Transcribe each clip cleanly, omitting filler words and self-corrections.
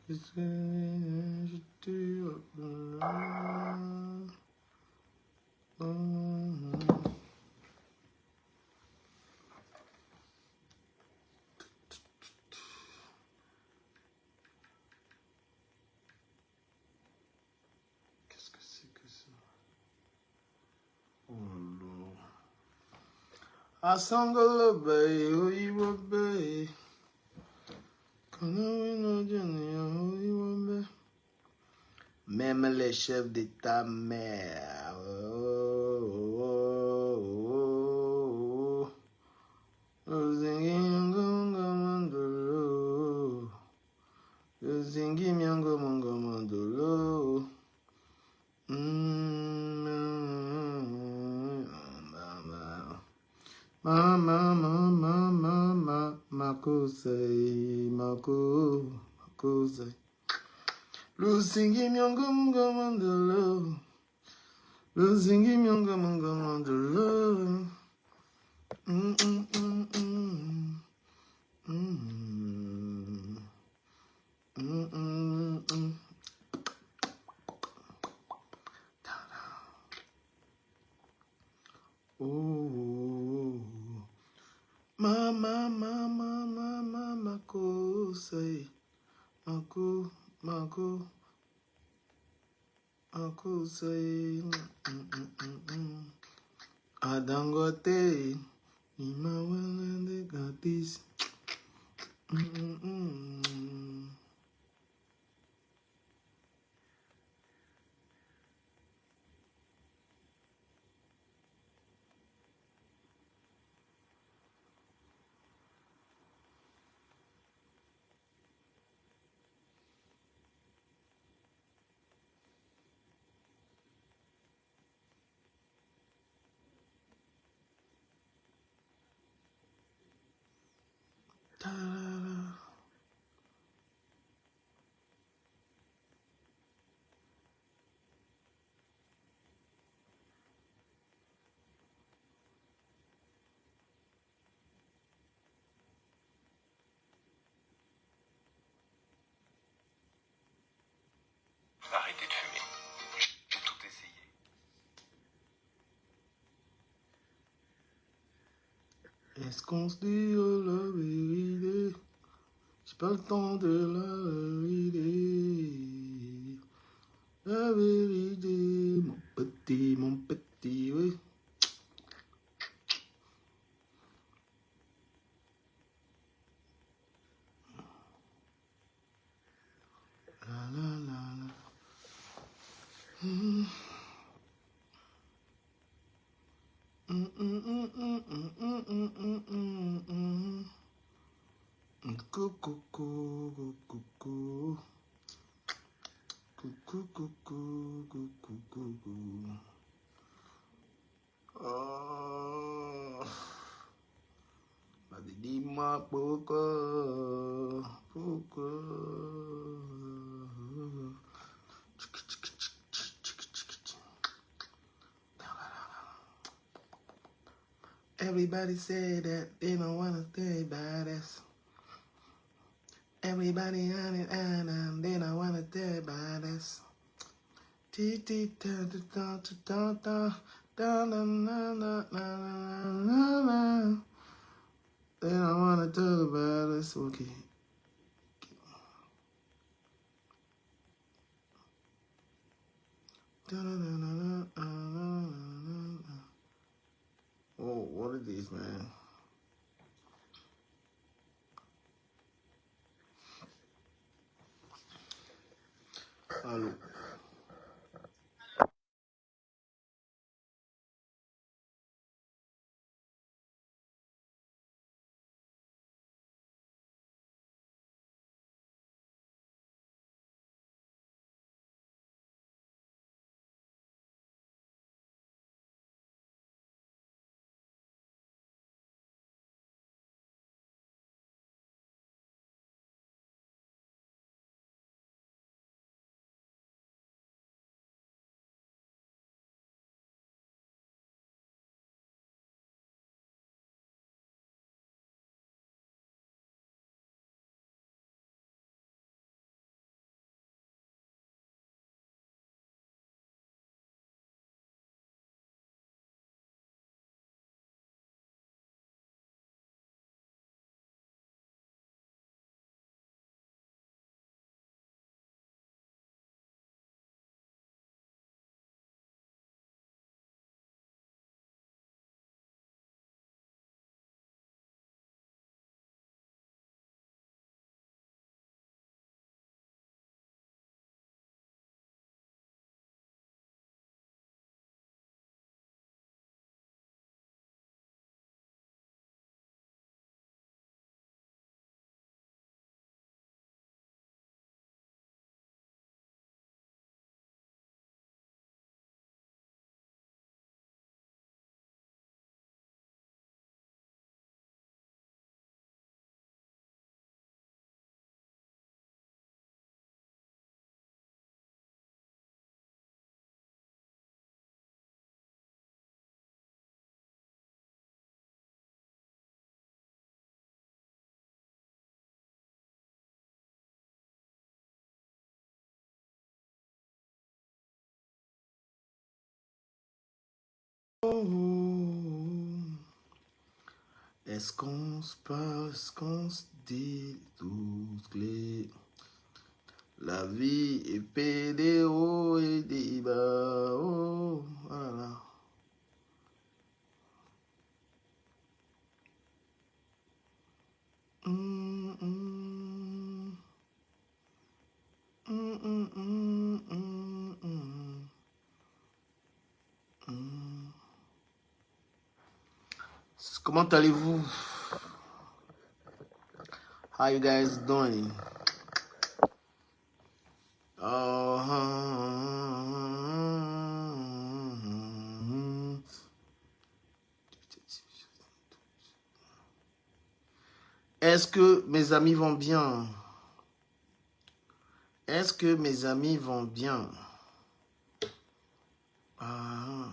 Qu'est-ce que je te Qu'est-ce que c'est que ça? Oh là. Asangala bay, oyiwa bay. Même les chefs d'état-mère. Zingi miango mongo mandolo. Mama, makusei, makusei. Lusingi myongo mungo mandolo. Lusingi myongo mungo mandolo. Oh, mama, makusei, makusei. Adangote, imawelende gatis. Arrêtez de fumer. J'ai tout essayé. Est-ce qu'on se dit la vérité? J'ai pas le temps de la vérité. La vérité, mon petit, oui. La la la la. Coucou, coucou, coucou. Coucou, coucou, coucou, coucou. Oh. Vas-y, dis-moi pourquoi. Pourquoi. Everybody say that they don't wanna stay badass. Everybody on it and they don't wanna stay badass. Ti ti ta ta ta ta ta ta na na na na na na. They don't wanna talk about us. Okay. Oh, what are these, man? Allô. Est-ce qu'on se parle, est-ce qu'on se dit toutes clés? La vie est paix des hauts et des bas. Oh, voilà. Hum, hum. Hum, hum, hum, hum, hum. Hum. Comment allez-vous? How you guys doing? Est-ce que mes amis vont bien? Est-ce que mes amis vont bien? Ah.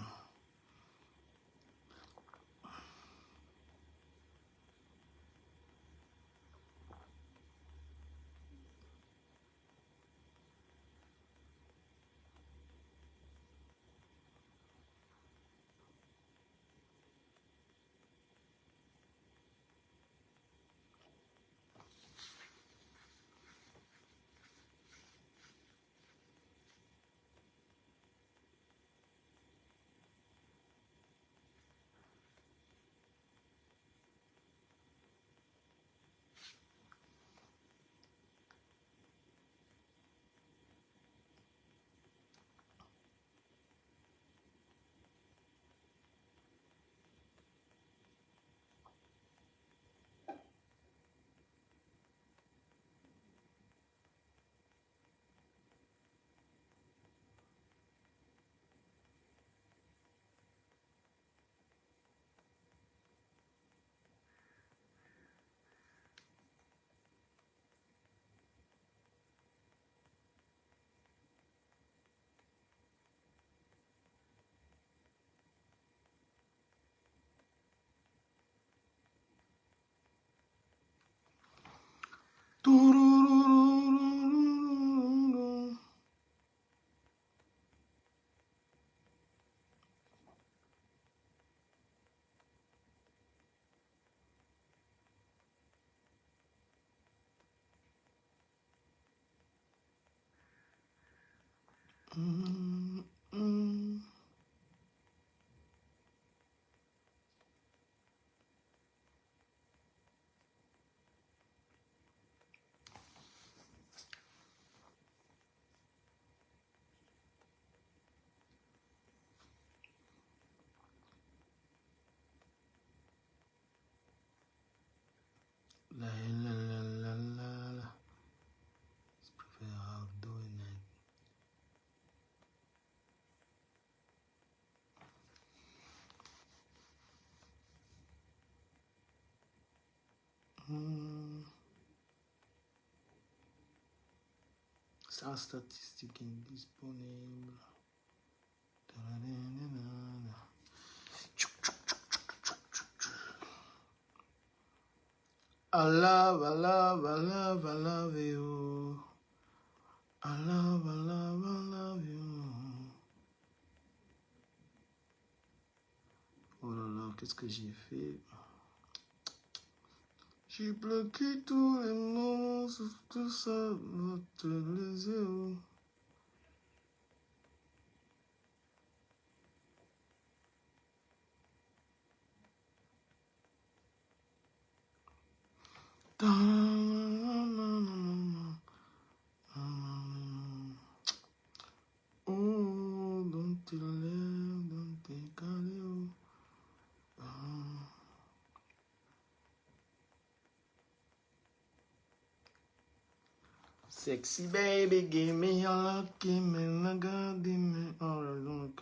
La, la, la, la, la, la. Je préfère outdoor night. Sans statistique indisponible. I love, I love, I love, I love you. I love, I love, I love you. Oh là là, qu'est-ce que j'ai fait? J'ai bloqué tous les mots, tout ça, votre les yeux. Oh, don't you live, don't think I live. Sexy baby, give me your love, give me the God, give me all I want.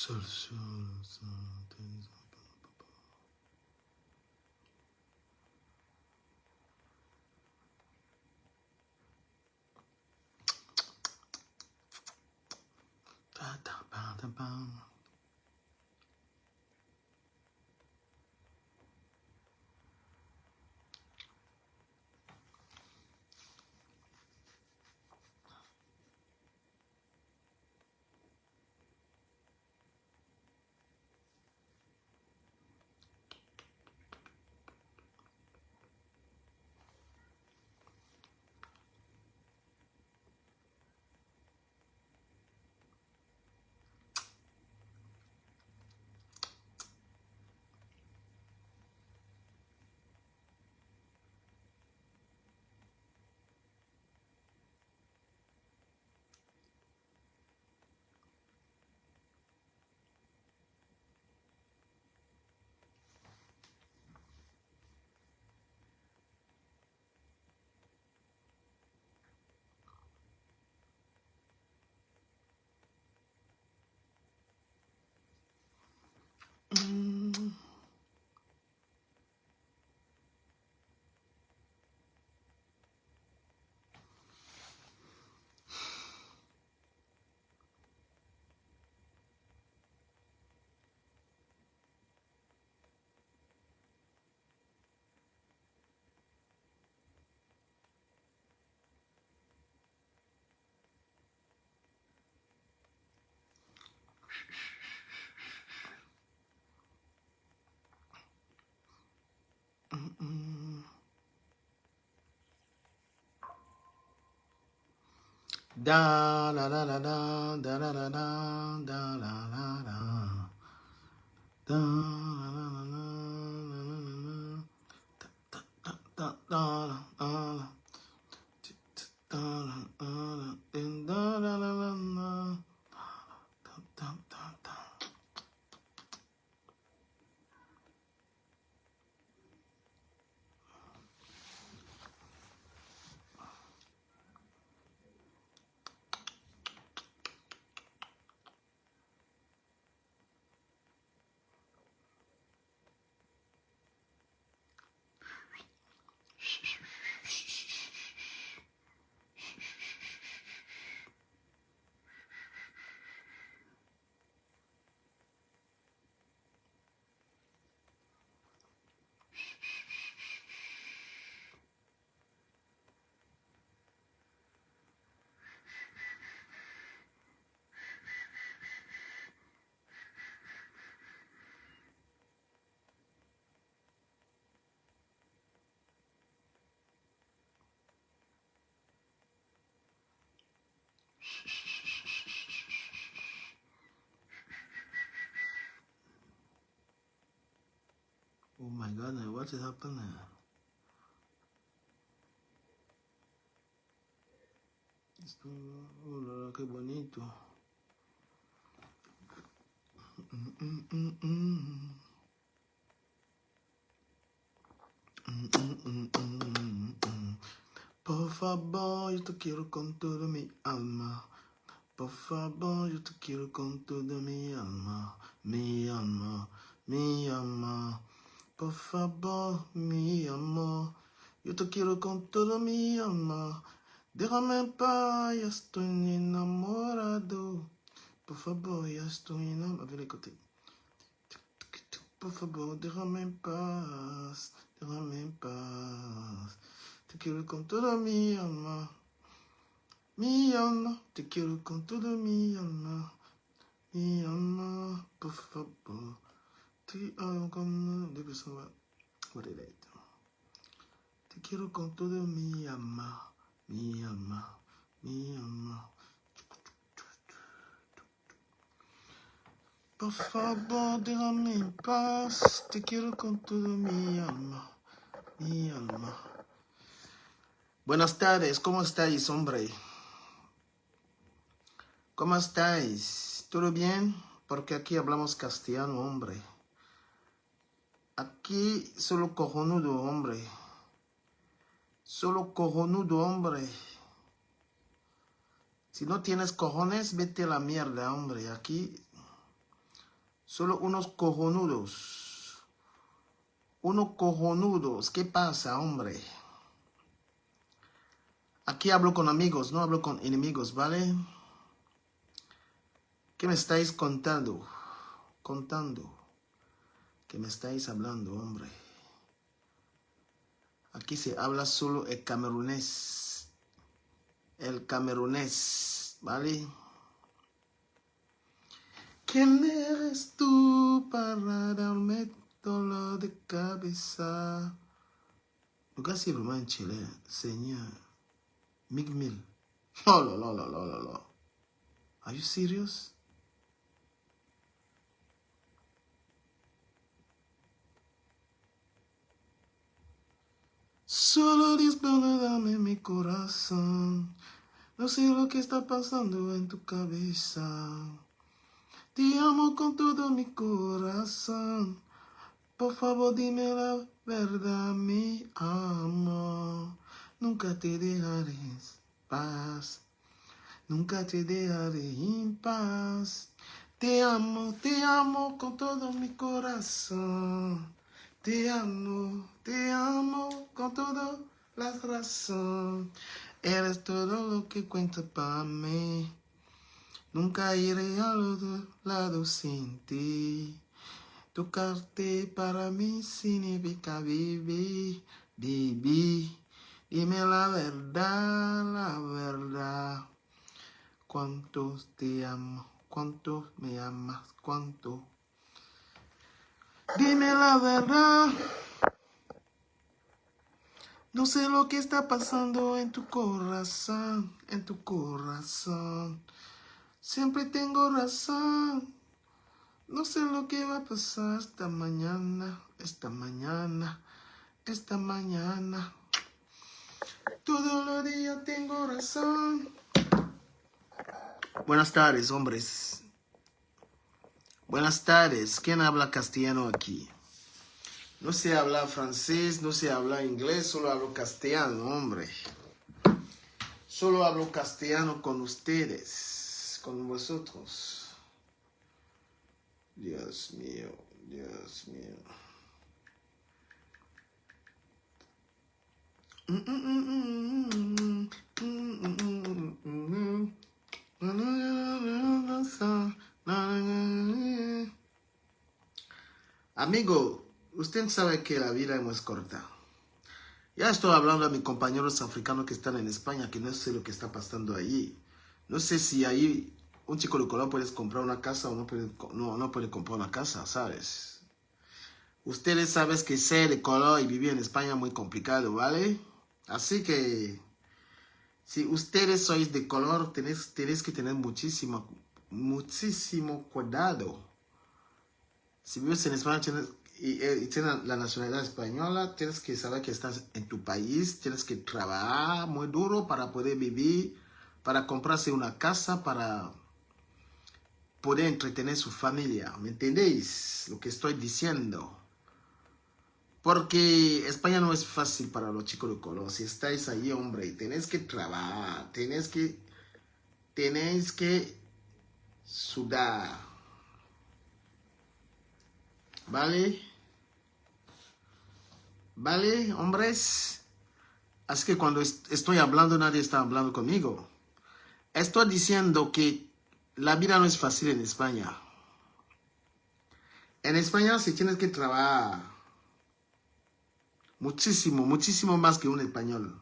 Sol, sol, sol. Ta, ta, pa, ta, pa. Mm. Mm. Da la la la da da la la da da la la la da la la la la la la da da da da la da la la in da la la la la da da da da. Oh my God, what is happening? Esto, oh la la, qué bonito. Por favor, yo te quiero con toda mi alma. Por favor, yo te quiero con toda mi alma. Mi alma, mi alma. Por favor, mi amor. Yo te quiero con toda mi alma. Déjame en paz, ya estoy enamorado. Por favor, ya estoy enamorado. A ver, écoutez. Por favor, déjame en paz. Déjame en paz. Te quiero con toda mi alma. Mi alma, te quiero con toda mi alma. Mi alma, por favor. Te amo con... What did I do? Te quiero con toda mi alma. Mi alma, mi alma. Por favor, déjame en paz. Te quiero con toda mi alma. Mi alma. Buenas tardes, ¿cómo estáis, hombre? ¿Cómo estáis? ¿Todo bien? Porque aquí hablamos castellano, hombre. Aquí solo cojonudo, hombre. Solo cojonudo, hombre. Si no tienes cojones, vete a la mierda, hombre. Aquí Solo unos cojonudos. Unos cojonudos. ¿Qué pasa, hombre? Aquí hablo con amigos, no hablo con enemigos, ¿vale? ¿Qué me estáis contando? ¿Qué me estáis hablando, hombre? Aquí se habla solo el camerunés. El camerunés, ¿vale? ¿Quién eres tú para darme dolor de cabeza? Le gars, c'est vraiment un chiller. Seigneur. Mig Mill. Oh là là là là là là. Are you serious? Solo disparame en mi corazón. No sé lo que está pasando en tu cabeza. Te amo con todo mi corazón. Por favor, dime la verdad, mi amor. Nunca te dejaré en paz. Nunca te dejaré en paz. Te amo con todo mi corazón. Te amo con toda la razón. Eres todo lo que cuenta para mí. Nunca iré al otro lado sin ti. Tocarte para mí significa vivir, vivir. Dime la verdad. Cuánto te amo, cuánto me amas, cuánto. Dime la verdad. No sé lo que está pasando en tu corazón, Siempre tengo razón. No sé lo que va a pasar esta mañana. Todos los días tengo razón. Buenas tardes, hombres. Buenas tardes. ¿Quién habla castellano aquí? No sé hablar francés, no sé hablar inglés, solo hablo castellano, hombre. Solo hablo castellano con ustedes, con vosotros. Dios mío, Dios mío. Amigo, usted sabe que la vida es muy corta. Ya estoy hablando a mis compañeros africanos que están en España, que no sé lo que está pasando allí. No sé si ahí un chico de color puede comprar una casa o no puede comprar una casa, ¿sabes? Ustedes saben que ser de color y vivir en España es muy complicado, ¿vale? Así que si ustedes sois de color, tenéis que tener muchísimo cuidado. Si vives en España y tienes la nacionalidad española, tienes que saber que estás en tu país, tienes que trabajar muy duro para poder vivir, para comprarse una casa, para poder entretener su familia. ¿Me entendéis lo que estoy diciendo? Porque España no es fácil para los chicos de color. Si estáis ahí, hombre, tenéis que trabajar, tenéis que sudar. ¿Vale? ¿Vale, hombres? Así que cuando estoy hablando, nadie está hablando conmigo. Estoy diciendo que la vida no es fácil en España. En España se tienes que trabajar. Muchísimo más que un español.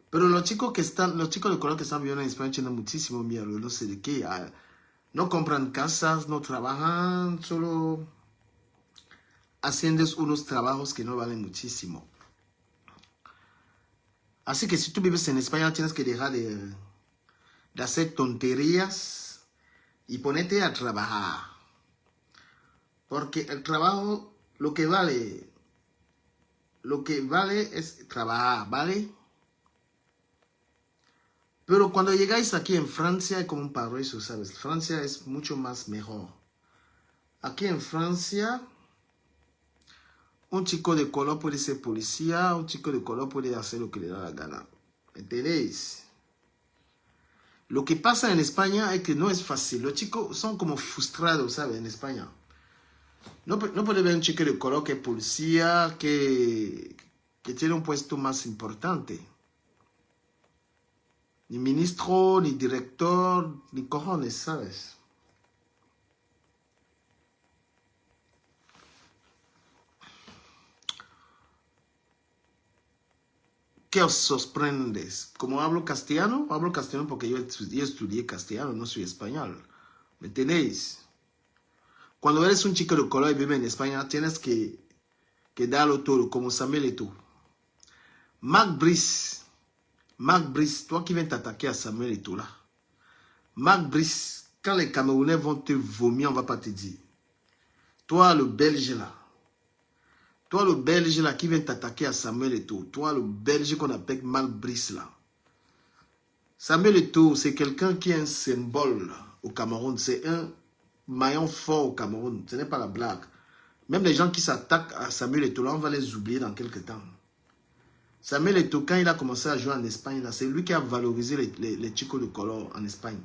Pero los chicos de color que están viviendo en España tienen muchísimo miedo, no sé de qué. No compran casas, no trabajan, solo haciendo unos trabajos que no valen muchísimo. Así que si tú vives en España tienes que dejar de hacer tonterías y ponerte a trabajar. Porque el trabajo, lo que vale es trabajar, ¿vale? Pero cuando llegáis aquí en Francia es como un paraíso, ¿sabes? Francia es mucho más mejor. Aquí en Francia, un chico de color puede ser policía, un chico de color puede hacer lo que le da la gana. ¿Entendéis? Lo que pasa en España es que no es fácil. Los chicos son como frustrados, ¿sabes? En España. No puede ver un chico de color que es policía, que tiene un puesto más importante. Ni ministro, ni director, ni cojones, ¿sabes? ¿Qué os sorprendes? Como hablo castellano porque yo estudié castellano, no soy español. ¿Me entendéis? Cuando eres un chico de color y vives en España, tienes que darlo todo, como Samuel Eto'o. Marc Brice, toi qui viens t'attaquer à Samuel Eto'o là. Marc Brice, quand les Camerounais vont te vomir, on ne va pas te dire. Toi, le Belge là. Toi, le Belge là qui vient t'attaquer à Samuel Eto'o. Toi, le Belge qu'on appelle Marc Brice là. Samuel Eto'o, c'est quelqu'un qui est un symbole au Cameroun. C'est un maillon fort au Cameroun. Ce n'est pas la blague. Même les gens qui s'attaquent à Samuel Eto'o, là, on va les oublier dans quelques temps. Samuel Eto'o, quand il a commencé à jouer en Espagne, c'est lui qui a valorisé les chicos de color en Espagne.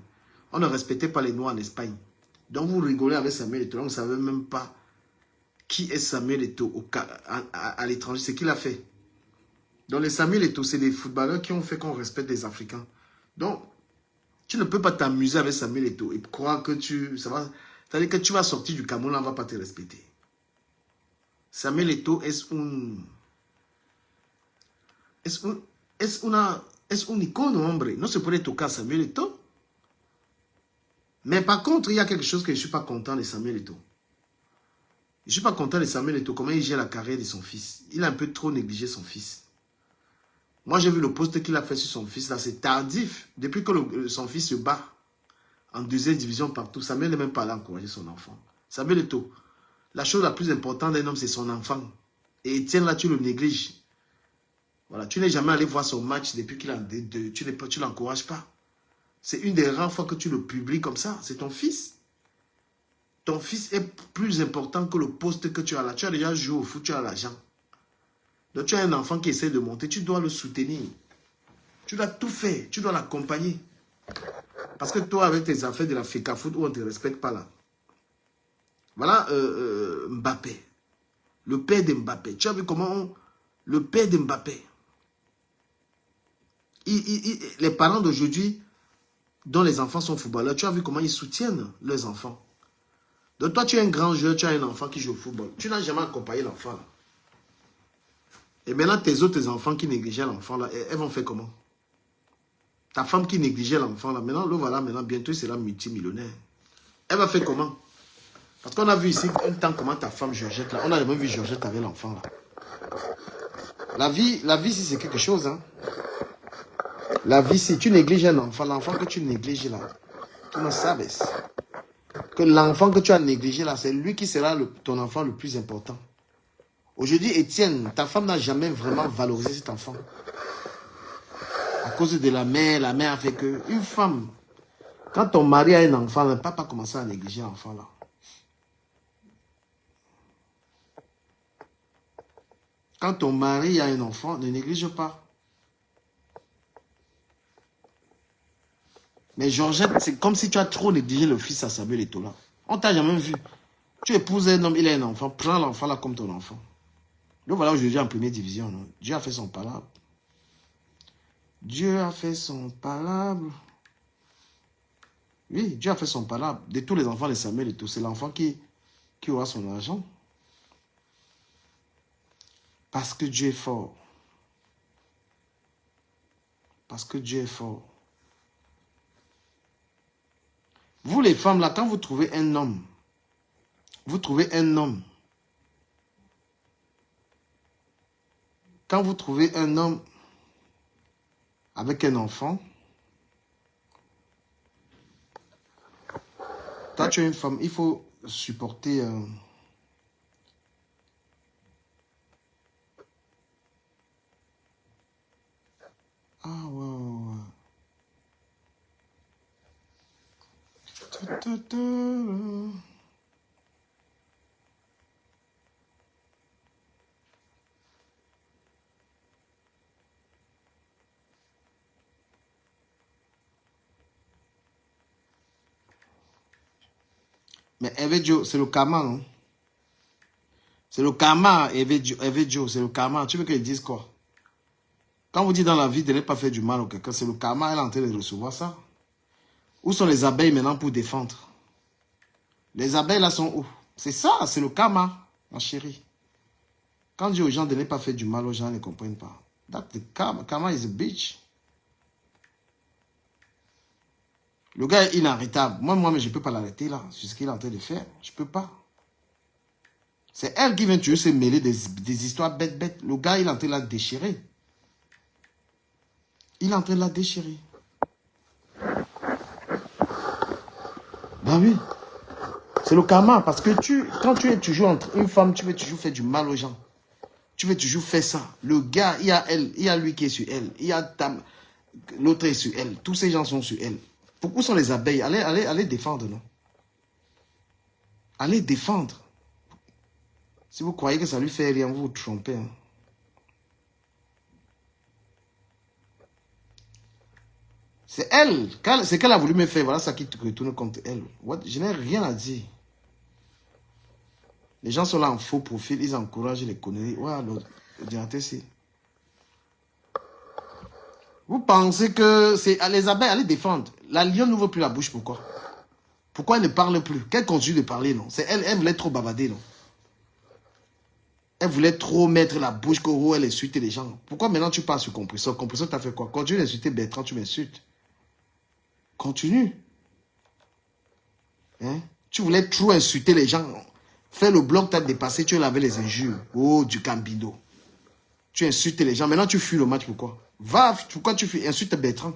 On ne respectait pas les Noirs en Espagne. Donc vous rigolez avec Samuel Eto'o, on ne savait même pas qui est Samuel Eto'o à l'étranger, c'est qu'il a fait. Donc les Samuel Eto'o, c'est des footballeurs qui ont fait qu'on respecte les Africains. Donc, tu ne peux pas t'amuser avec Samuel Eto'o et croire que c'est-à-dire que tu vas sortir du Cameroun, on ne va pas te respecter. Samuel Eto'o es un icono, hombre. No se puede tocar Samuel Eto'o. Mais par contre, il y a quelque chose que je ne suis pas content de Samuel Eto'o. Je ne suis pas content de Samuel Eto'o, comment il gère la carrière de son fils. Il a un peu trop négligé son fils. Moi, j'ai vu le post qu'il a fait sur son fils, là, c'est tardif. Depuis que son fils se bat en deuxième division partout, Samuel n'est même pas allé encourager son enfant. Samuel Eto'o, la chose la plus importante d'un homme, c'est son enfant. Et Étienne, là, tu le négliges. Voilà, tu n'es jamais allé voir son match depuis qu'il a tu ne l'encourages pas. C'est une des rares fois que tu le publies comme ça. C'est ton fils. Ton fils est plus important que le poste que tu as là. Tu as déjà joué au foot, tu as l'argent. Donc tu as un enfant qui essaie de monter, tu dois le soutenir. Tu dois tout faire, tu dois l'accompagner. Parce que toi, avec tes affaires de la FECA Foot, où on ne te respecte pas là. Voilà Mbappé. Le père de Mbappé. Tu as vu comment le père de Mbappé. Les parents d'aujourd'hui, dont les enfants sont footballeurs, tu as vu comment ils soutiennent leurs enfants. Donc toi, tu es un grand joueur, tu as un enfant qui joue au football. Tu n'as jamais accompagné l'enfant là. Et maintenant, tes autres enfants qui négligeaient l'enfant là, elles vont faire comment? Ta femme qui négligeait l'enfant là, maintenant, le voilà, maintenant, bientôt, il sera multimillionnaire. Elle va faire comment? Parce qu'on a vu ici un temps comment ta femme Georgette là, on a même vu Georgette avec l'enfant là. La vie, si c'est quelque chose, hein. La vie, si tu négliges un enfant, l'enfant que tu négliges là, tu ne savais que l'enfant que tu as négligé là, c'est lui qui sera ton enfant le plus important. Aujourd'hui, Étienne, ta femme n'a jamais vraiment valorisé cet enfant. À cause de la mère a fait que une femme, quand ton mari a un enfant, ne peut pas commencer à négliger l'enfant là. Quand ton mari a un enfant, ne néglige pas. Mais Georgette, c'est comme si tu as trop négligé le fils à Samuel Eto'o là. On t'a jamais vu. Tu épouses un homme, il a un enfant, prends l'enfant là comme ton enfant. Donc voilà, aujourd'hui en première division, non? Dieu a fait son palabre. Dieu a fait son palabre. Oui, Dieu a fait son palabre. De tous les enfants de Samuel Eto'o, c'est l'enfant qui aura son argent. Parce que Dieu est fort. Parce que Dieu est fort. Vous les femmes là, quand vous trouvez un homme, quand vous trouvez un homme avec un enfant, toi tu es une femme, il faut supporter Ah ouais. Mais Hervé Joe, c'est le karma, non? C'est le karma, Hervé Joe, c'est le karma. Tu veux qu'ils disent quoi? Quand vous dites dans la vie de ne pas faire du mal à quelqu'un, c'est le karma, elle est en train de recevoir ça. Où sont les abeilles maintenant pour défendre? Les abeilles là sont où? C'est ça, c'est le karma, ma chérie. Quand je dis aux gens de ne pas faire du mal aux gens, ils ne comprennent pas. That's the karma. Karma is a bitch. Le gars est inarrêtable. Moi, je ne peux pas l'arrêter là. C'est ce qu'il est en train de faire. Je ne peux pas. C'est elle qui vient toujours se mêler des histoires bêtes. Le gars, il est en train de la déchirer. Il est en train de la déchirer. Ben oui. C'est le karma. Parce que quand tu es toujours entre une femme, tu veux toujours faire du mal aux gens. Tu veux toujours faire ça. Le gars, il y a elle, il y a lui qui est sur elle. Il y a l'autre est sur elle. Tous ces gens sont sur elle. Pourquoi sont les abeilles? Allez défendre, non? Allez défendre. Si vous croyez que ça lui fait rien, vous vous trompez. Hein. C'est elle. C'est qu'elle a voulu me faire. Voilà ça qui retourne contre elle. Je n'ai rien à dire. Les gens sont là en faux profil. Ils encouragent les conneries. Ouais, le directeur, c'est... Vous pensez que c'est les abeilles, allez défendre. La lionne n'ouvre plus la bouche, pourquoi? Pourquoi elle ne parle plus? Qu'elle continue de parler, non? C'est elle voulait trop bavarder, non? Elle voulait trop mettre la bouche qu'au elle insulte les gens. Pourquoi maintenant tu parles sur compresseur? Compresseur, t'as fait quoi? Continue d'insulter Bertrand, tu m'insultes. Continue. Hein? Tu voulais trop insulter les gens. Faire le blog, t'as dépassé, tu lavé les injures. Oh, du Cambido. Tu insultes les gens. Maintenant, tu fuis le match, pourquoi? Va, pourquoi tu fuis? Insulte Bertrand.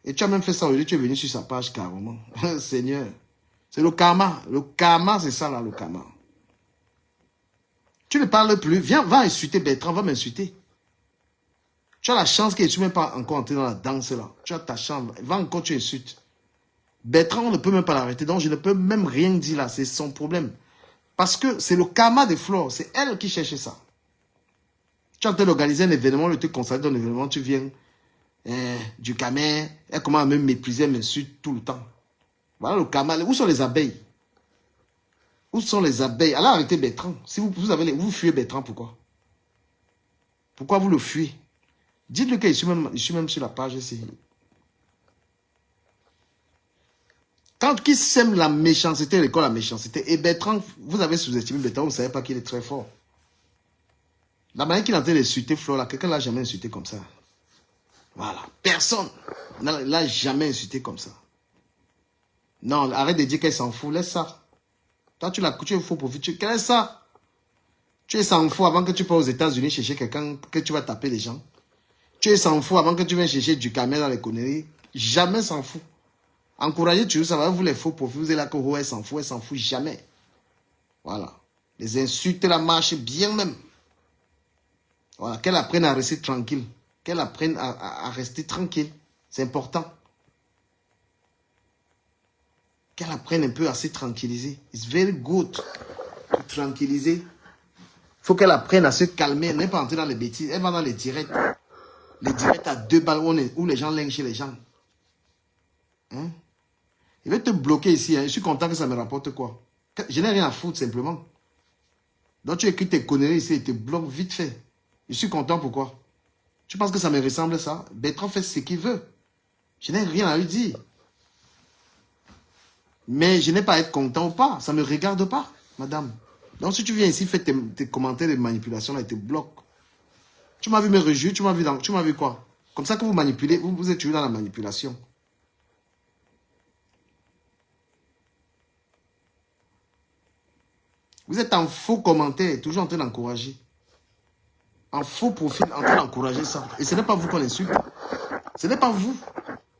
Et tu as même fait ça aujourd'hui, tu es venu sur sa page carrément. Seigneur. C'est le karma. Le karma, c'est ça là, le karma. Tu ne parles plus. Viens, va insulter Bertrand, va m'insulter. Tu as la chance qu'il ne soit même pas encore entré dans la danse là. Tu as ta chance. Va encore, tu insultes. Bertrand, on ne peut même pas l'arrêter. Donc, je ne peux même rien dire là. C'est son problème. Parce que c'est le karma de Flore. C'est elle qui cherchait ça. Tu es en train d'organiser un événement, le truc consacré dans l'événement, tu viens du camer. Elle commence à me mépriser, elle m'insulte tout le temps. Voilà le karma. Où sont les abeilles? Où sont les abeilles? Allez arrêter Bertrand. Si vous fuyez Bertrand, pourquoi? Pourquoi vous le fuyez? Dites-le que je suis même sur la page ici. Quand qui sème la méchanceté, il récolte la méchanceté. Et Bertrand, vous avez sous-estimé Bertrand, vous ne savez pas qu'il est très fort. La manière qu'il est en train d'insulter Flore, là, quelqu'un ne l'a jamais insulté comme ça. Voilà. Personne ne l'a jamais insulté comme ça. Non, arrête de dire qu'elle s'en fout, laisse ça. Toi, tu es faux profit. Laisse ça. Tu es s'en fout avant que tu pars aux États-Unis chercher quelqu'un que tu vas taper les gens. Tu es s'en fout avant que tu viennes chercher du caméra dans les conneries. Jamais s'en fout. Encouragez toujours, ça va, vous les faux profits. Vous êtes là que elle s'en fout jamais. Voilà. Les insultes la marchent bien même. Voilà. Qu'elle apprenne à rester tranquille. Qu'elle apprenne à rester tranquille. C'est important. Qu'elle apprenne un peu à se tranquilliser. It's very good. Tranquilliser. Il faut qu'elle apprenne à se calmer. Elle n'est pas entrer dans les bêtises. Elle va dans les directs. Les directs à 2 balles où les gens lynchent les gens. Hein? Il va te bloquer ici. Hein. Je suis content que ça me rapporte quoi. Je n'ai rien à foutre simplement. Donc tu écris tes conneries ici et te bloques vite fait. Je suis content pourquoi? Tu penses que ça me ressemble ça? Bertrand fait ce qu'il veut. Je n'ai rien à lui dire. Mais je n'ai pas à être content ou pas. Ça ne me regarde pas, madame. Donc si tu viens ici, fais tes commentaires de manipulation là et te bloques. Tu m'as vu me réjouir, tu m'as vu quoi? Comme ça que vous manipulez, vous êtes toujours dans la manipulation. Vous êtes en faux commentaire, toujours en train d'encourager. En faux profil, en train d'encourager ça. Et ce n'est pas vous qu'on insulte. Ce n'est pas vous.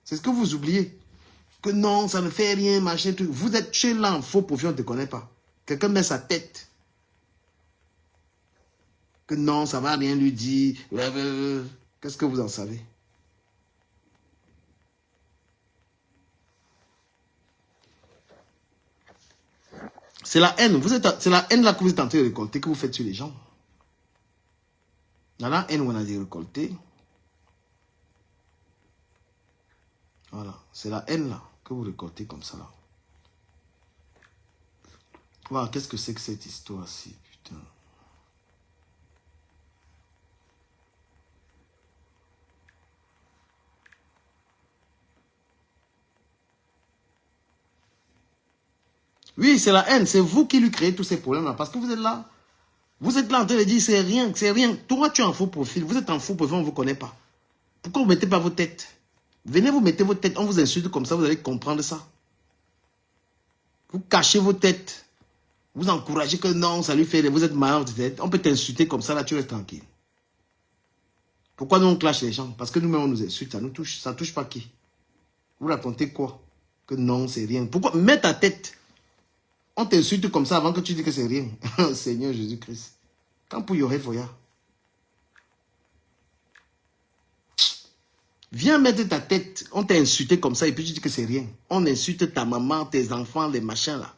C'est ce que vous oubliez. Que non, ça ne fait rien, machin, truc. Vous êtes chez là en faux profil, on ne te connaît pas. Quelqu'un met sa tête. Que non, ça ne va rien lui dire. Qu'est-ce que vous en savez? C'est la haine. C'est la haine là que vous êtes en train de récolter, que vous faites sur les gens. Dans la haine, on a dit récolter. Voilà. C'est la haine là que vous récoltez comme ça là. Voilà, qu'est-ce que c'est que cette histoire-ci, putain. Oui, c'est la haine. C'est vous qui lui créez tous ces problèmes-là. Parce que vous êtes là. Vous êtes là en train de dire c'est rien, c'est rien. Toi, tu es en faux profil. Vous êtes en faux profil, on ne vous connaît pas. Pourquoi vous ne mettez pas vos têtes? Venez vous mettez vos têtes. On vous insulte comme ça, vous allez comprendre ça. Vous cachez vos têtes. Vous encouragez que non, ça lui fait... Vous êtes malin de tête. On peut t'insulter comme ça, là, tu restes tranquille. Pourquoi nous on clash les gens? Parce que nous-mêmes on nous insulte, ça nous touche. Ça ne touche pas qui? Vous racontez quoi? Que non, c'est rien. Pourquoi? Mets ta tête. On t'insulte comme ça avant que tu dis que c'est rien. Seigneur Jésus-Christ. Quand pour Yohé Foya. Viens mettre ta tête. On t'a insulté comme ça et puis tu dis que c'est rien. On insulte ta maman, tes enfants, les machins là.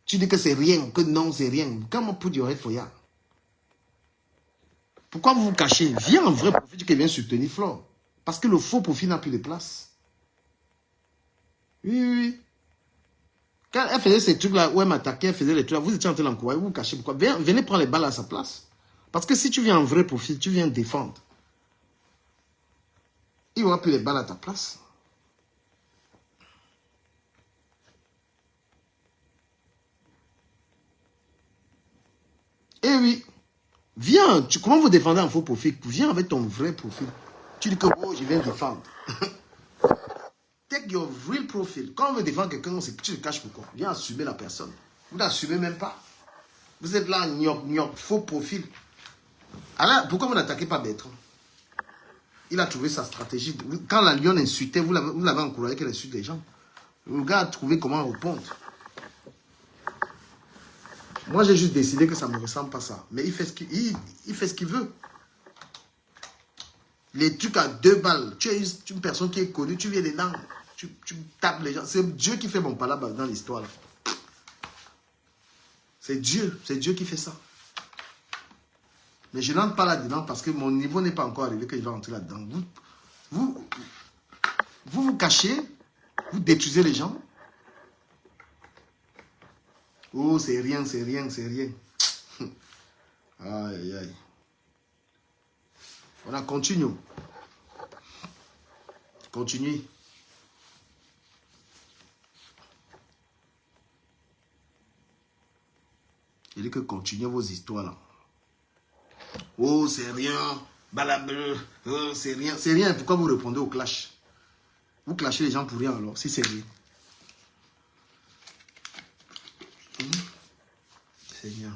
Tu dis que c'est rien, que non, c'est rien. Comment pour Yohé Foya? Pourquoi vous vous cachez? Viens en vrai profil qui vient soutenir Flore. Parce que le faux profil n'a plus de place. Oui, oui, oui. Quand elle faisait ces trucs-là, où elle m'attaquait, elle faisait les trucs-là, vous étiez en train d'encourager, vous vous cachez. Pourquoi? Venez prendre les balles à sa place. Parce que si tu viens en vrai profil, tu viens défendre. Il n'y aura plus les balles à ta place. Eh oui. Viens. Comment vous défendez en faux profil? Viens avec ton vrai profil. Tu dis que oh, je viens défendre. Take your real profile. Quand on veut défendre quelqu'un, tu te caches pourquoi? Viens assumer la personne. Vous n'assumez même pas. Vous êtes là, gnoc, faux profil. Alors, pourquoi vous n'attaquez pas Bertrand? Il a trouvé sa stratégie. Quand la lionne insultait, vous l'avez encouragé qu'elle insulte les gens. Le gars a trouvé comment répondre. Moi, j'ai juste décidé que ça ne me ressemble pas ça. Mais il fait ce qu'il veut. Les trucs à 2 balles. Tu es une personne qui est connue, tu viens dedans. Tu tapes les gens. C'est Dieu qui fait mon palabre dans l'histoire. C'est Dieu qui fait ça. Mais je n'entre pas là-dedans parce que mon niveau n'est pas encore arrivé que je vais entrer là-dedans. Vous cachez, vous détruisez les gens. Oh, c'est rien, c'est rien, c'est rien. Aïe, aïe, aïe. On a continué. Continuez. Il dit que continuez vos histoires là. Oh, c'est rien. Balableu. Oh, c'est rien. C'est rien. Pourquoi vous répondez au clash? Vous clashez les gens pour rien alors, si c'est rien. Seigneur.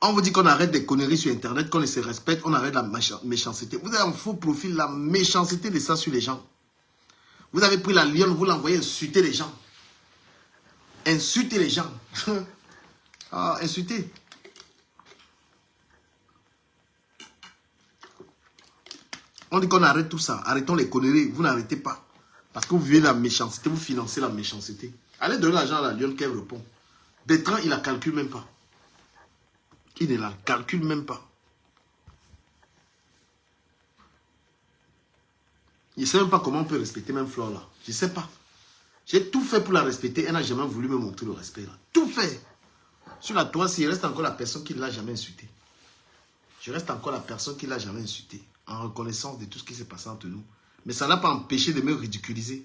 On vous dit qu'on arrête des conneries sur Internet, qu'on se respecte, on arrête la méchanceté. Vous avez un faux profil, la méchanceté de ça sur les gens. Vous avez pris la lionne, vous l'envoyez insulter les gens. Insulter les gens. Ah, insulter. On dit qu'on arrête tout ça. Arrêtons les conneries. Vous n'arrêtez pas. Parce que vous vivez la méchanceté, vous financez la méchanceté. Allez donner l'argent à la lionne qu'elle répond. Bertrand, il ne la calcule même pas. Il ne la calcule même pas. Je ne sais même pas comment on peut respecter même Flore là. Je ne sais pas. J'ai tout fait pour la respecter. Elle n'a jamais voulu me montrer le respect là. Tout fait. Sur la toile, il reste encore la personne qui ne l'a jamais insulté. Je reste encore la personne qui ne l'a jamais insulté. En reconnaissance de tout ce qui s'est passé entre nous. Mais ça n'a pas empêché de me ridiculiser.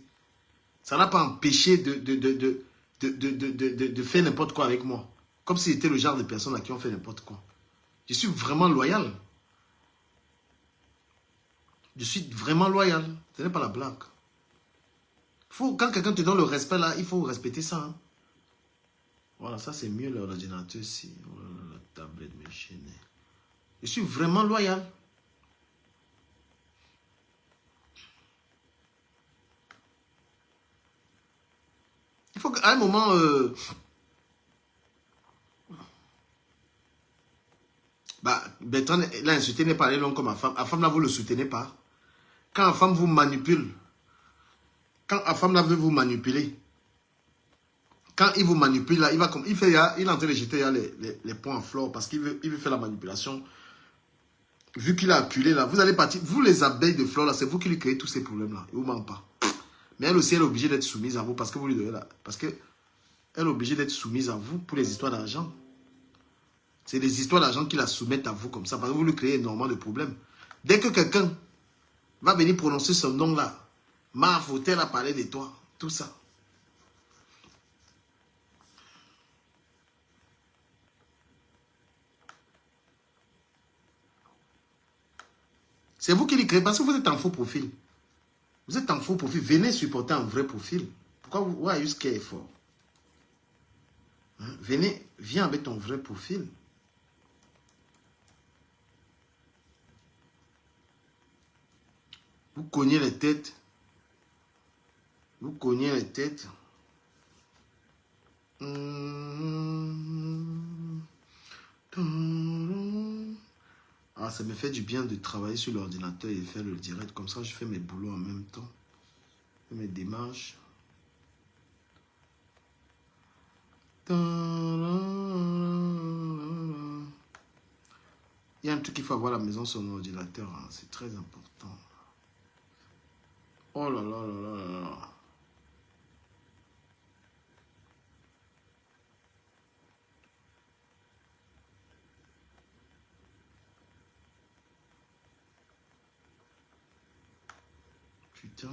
Ça n'a pas empêché de faire n'importe quoi avec moi. Comme si c'était le genre de personnes à qui on fait n'importe quoi. Je suis vraiment loyal. Je suis vraiment loyal. Ce n'est pas la blague. Quand quelqu'un te donne le respect là, il faut respecter ça. Hein. Voilà, ça c'est mieux l'ordinateur ici. Oh, la tablette me gêne. Je suis vraiment loyal. Il faut qu'à un moment... Bertrand l'a insulté, n'est pas allé long comme ma femme. La femme là, vous ne le soutenez pas. Quand la femme vous manipule, quand la femme là veut vous manipuler, quand il vous manipule là, il est en train de jeter les points en Flore parce qu'il veut faire la manipulation. Vu qu'il a acculé là, vous allez partir, vous les abeilles de Flore là, c'est vous qui lui créez tous ces problèmes là. Il ne vous ment pas. Mais elle aussi, elle est obligée d'être soumise à vous parce que vous lui donnez là. Parce que elle est obligée d'être soumise à vous pour les histoires d'argent. C'est les histoires d'argent qui la soumettent à vous comme ça. Parce que vous lui créez énormément de problèmes. Dès que quelqu'un va venir prononcer son nom là, ma faute-elle a parlé de toi. Tout ça. C'est vous qui les créez parce que vous êtes en faux profil. Vous êtes en faux profil. Venez supporter un vrai profil. Pourquoi vous... Why are you scared for? Hein? Venez, viens avec ton vrai profil. Vous cognez les têtes. Vous cognez les têtes. Ah, ça me fait du bien de travailler sur l'ordinateur et faire le direct. Comme ça, je fais mes boulots en même temps. Je fais mes démarches. Il y a un truc qu'il faut avoir à la maison sur l'ordinateur. Hein. C'est très important. Oh là là là là là là. Putain.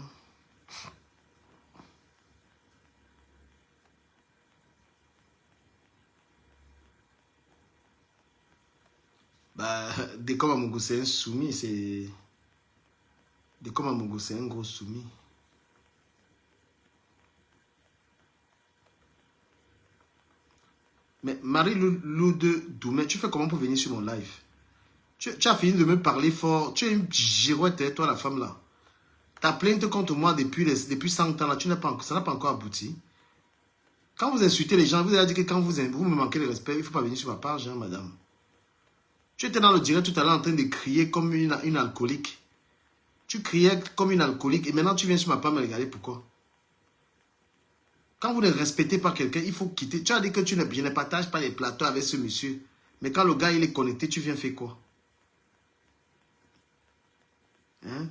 Bah, dès comme à Mongo, c'est un soumis, c'est... Dès comme à Mongo, c'est un gros soumis. Mais Marie-Lou de Doumé, tu fais comment pour venir sur mon live? Tu as fini de me parler fort. Tu es une girouette, toi, la femme là. Ta plainte contre moi depuis 100 ans là, ça n'a pas encore abouti. Quand vous insultez les gens, vous avez dit que quand vous me manquez de respect, il ne faut pas venir sur ma page, hein, madame. Tu étais dans le direct tout à l'heure en train de crier comme une alcoolique. Tu criais comme une alcoolique et maintenant tu viens sur ma page me regarder pourquoi? Quand vous ne respectez pas quelqu'un, il faut quitter. Tu as dit que je ne partage pas les plateaux avec ce monsieur. Mais quand le gars il est connecté, tu viens faire quoi? Hein?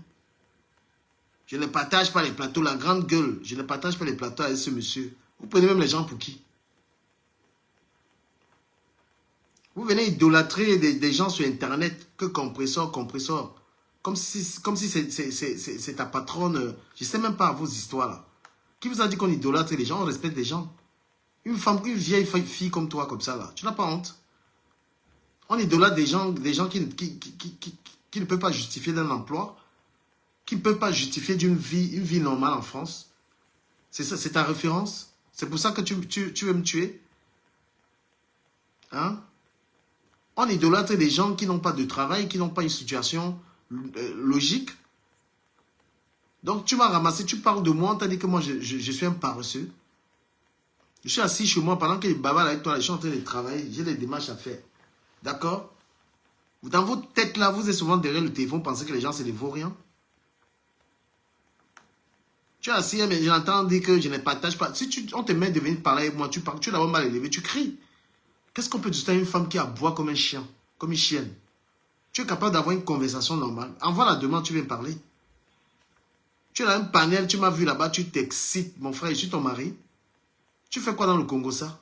Je ne partage pas les plateaux, la grande gueule. Je ne partage pas les plateaux avec ce monsieur. Vous prenez même les gens pour qui? Vous venez idolâtrer des gens sur Internet que compresseur, compresseur. Comme si c'est ta patronne. Je ne sais même pas vos histoires là. Qui vous a dit qu'on idolâtre les gens, on respecte les gens? Une femme, une vieille fille comme toi, comme ça là. Tu n'as pas honte? On idolâtre des gens qui ne peuvent pas justifier d'un emploi, qui ne peuvent pas justifier une vie normale en France. C'est ça, c'est ta référence? C'est pour ça que tu veux me tuer? Hein? On idolâtre des gens qui n'ont pas de travail, qui n'ont pas une situation logique. Donc tu m'as ramassé, tu parles de moi, on t'a dit que moi je suis un paresseux. Je suis assis chez moi pendant que les bavards avec toi, je suis en train de travailler, j'ai des démarches à faire. D'accord? Dans votre tête là, vous êtes souvent derrière le téléphone, pensez que les gens c'est des vauriens. Tu es assis, mais j'entends dire que je ne partage pas. Si on te met de venir parler avec moi, tu parles, tu es d'abord mal élevé, tu cries. Qu'est-ce qu'on peut dire à une femme qui aboie comme un chien, comme une chienne? Tu es capable d'avoir une conversation normale. Envoie la demande, tu viens parler. Tu es dans un panel, tu m'as vu là-bas, tu t'excites. Mon frère, je suis ton mari. Tu fais quoi dans le Congo, ça?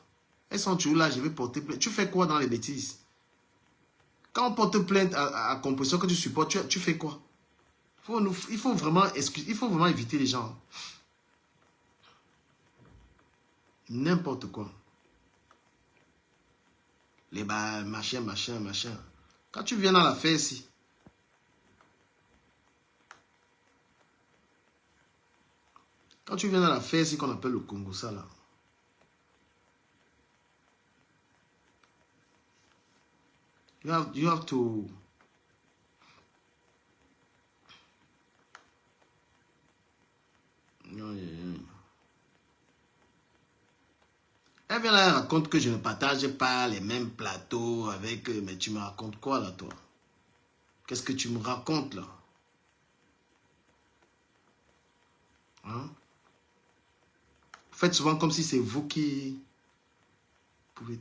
Elles sont toujours là, je vais porter plainte. Tu fais quoi dans les bêtises? Quand on porte plainte à compression que tu supportes, tu fais quoi? Il faut vraiment éviter les gens. N'importe quoi. Les machin. Quand tu viens dans l'affaire ici, qu'on appelle le Congo, ça là. You have to... Elle vient là, elle raconte que je ne partage pas les mêmes plateaux avec... Mais tu me racontes quoi là, toi? Qu'est-ce que tu me racontes là? Hein? Vous faites souvent comme si c'est vous qui... pouvez...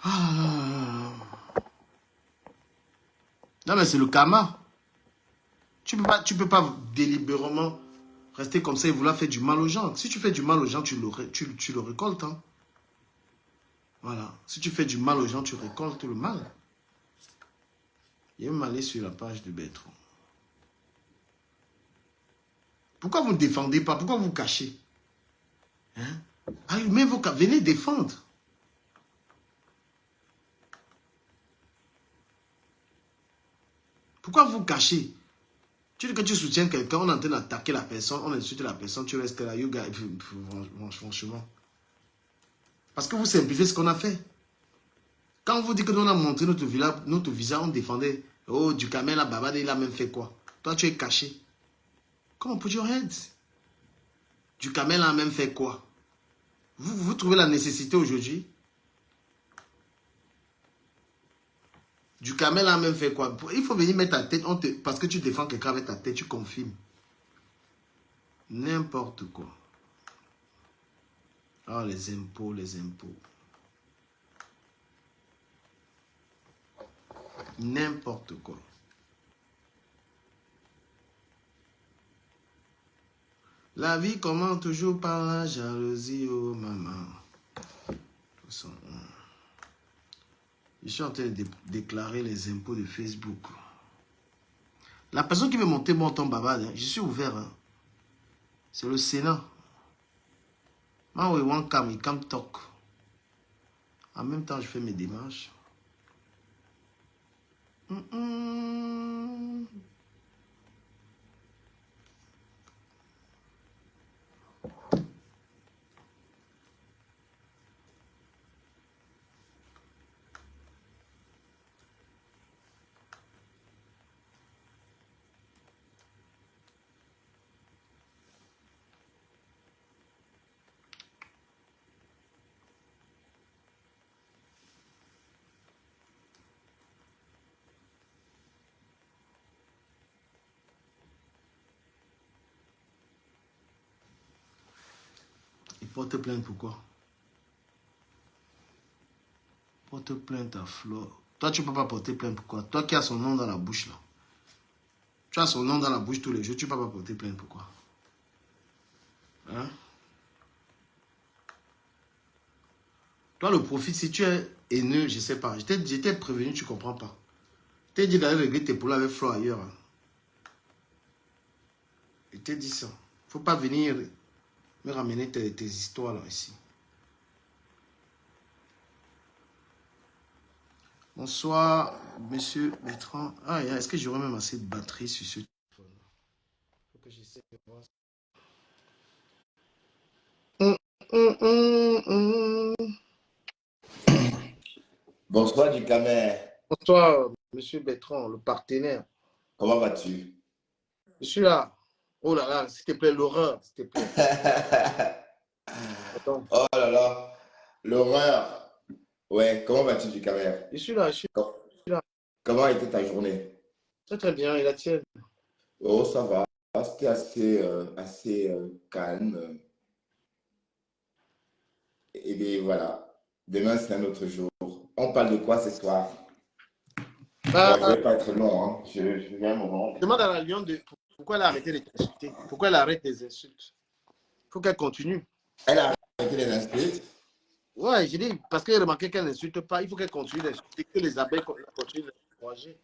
Ah. Non, mais c'est le karma. Tu peux pas délibérément rester comme ça et vouloir faire du mal aux gens. Si tu fais du mal aux gens, tu le récoltes. Hein. Voilà. Si tu fais du mal aux gens, tu récoltes le mal. Il est même allé sur la page de Bertrand. Pourquoi vous ne défendez pas? Pourquoi vous cachez? Hein? Allumez vos cas. Venez défendre. Pourquoi vous cachez? Tu dis que tu soutiens quelqu'un, on est en train d'attaquer la personne, on insulte la personne, tu restes là, you guys, franchement. Parce que vous simplifiez ce qu'on a fait. Quand on vous dit que nous on a montré notre visage, on défendait. Oh, du camel à Babade, il a même fait quoi? Toi, tu es caché. Comment put your heads? Du camel a même fait quoi? Vous trouvez la nécessité aujourd'hui? Du camel a même fait quoi? Il faut venir mettre ta tête, parce que tu défends quelqu'un avec ta tête, tu confirmes. N'importe quoi. Ah, les impôts, les impôts. N'importe quoi. La vie commence toujours par la jalousie, oh maman. Je suis en train de déclarer les impôts de Facebook. La personne qui veut monter mon ton babade, hein, je suis ouvert. Hein. C'est le Sénat. Man, we want come, he come talk. En même temps, je fais mes démarches. Il porte plainte pourquoi? Porte plainte à Flo. Toi, tu ne peux pas porter plainte pourquoi? Toi qui as son nom dans la bouche là. Tu as son nom dans la bouche tous les jours, tu ne peux pas porter plainte pourquoi? Hein? Toi, le profit, si tu es haineux, je ne sais pas. J'étais prévenu, tu ne comprends pas. Je t'ai dit d'aller régler tes poules avec Flo ailleurs. Hein. Je t'ai dit ça. Il ne faut pas venir me ramener tes histoires là ici. Bonsoir, monsieur Bertrand. Ah, est-ce que j'aurai même assez de batterie sur ce téléphone? Faut que j'essaie de voir. Bonsoir du Camer. Bonsoir, monsieur Bertrand, le partenaire. Comment vas-tu? Je suis là. Oh là là, s'il te plaît, l'horreur, s'il te plaît. Attends. Oh là là, l'horreur. Ouais, comment vas-tu du Camer? Je suis là, je suis là. Comment était ta journée? Très très bien, et la tienne? Oh, ça va. C'était assez calme. Et bien voilà, demain c'est un autre jour. On parle de quoi ce soir? Bah, Bon, je ne vais pas être long, hein. Je viens un moment. demande à la Lyon pourquoi elle a arrêté de t'insulter. Pourquoi elle arrête les insultes. Il faut qu'elle continue. Elle a arrêté les insultes? Ouais, j'ai dit, parce qu'elle a remarqué qu'elle n'insulte pas, il faut qu'elle continue d'insulter, que les abeilles continuent d'encourager.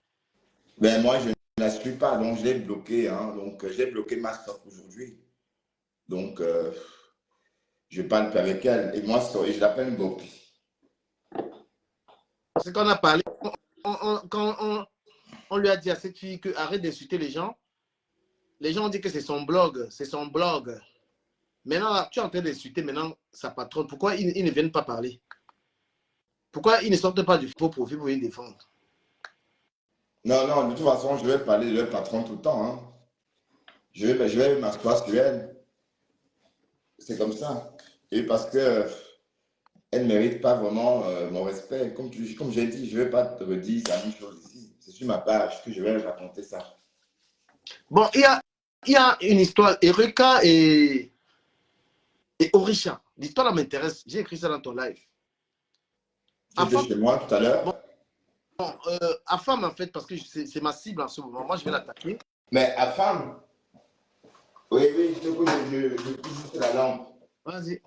Ben moi, je ne la suis pas, donc je l'ai bloqué. Hein. Donc, j'ai bloqué ma soeur aujourd'hui. Donc, je parle plus avec elle. Et moi, je l'appelle Gopi. C'est qu'on a parlé, quand on lui a dit à cette fille que arrête d'insulter les gens ont dit que c'est son blog, c'est son blog. Maintenant, tu es en train d'insulter maintenant sa patronne. Pourquoi ils ne viennent pas parler? Pourquoi ils ne sortent pas du faux profil pour les défendre? Non, non, de toute façon, je vais parler de leur patron tout le temps. Hein. Je vais m'asseoir sur elle. C'est comme ça. Et parce que elle ne mérite pas vraiment mon respect. Comme j'ai dit, je ne vais pas te redire la même chose ici. C'est sur ma page que je vais raconter ça. Bon, il y a une histoire, Erika et Orisha. L'histoire là m'intéresse. J'ai écrit ça dans ton live. Tu étais chez moi tout à l'heure. Bon, Afam, en fait, parce que c'est ma cible en ce moment. Moi, je vais l'attaquer. Mais à femme, oui, oui, je pousse juste la lampe. Vas-y.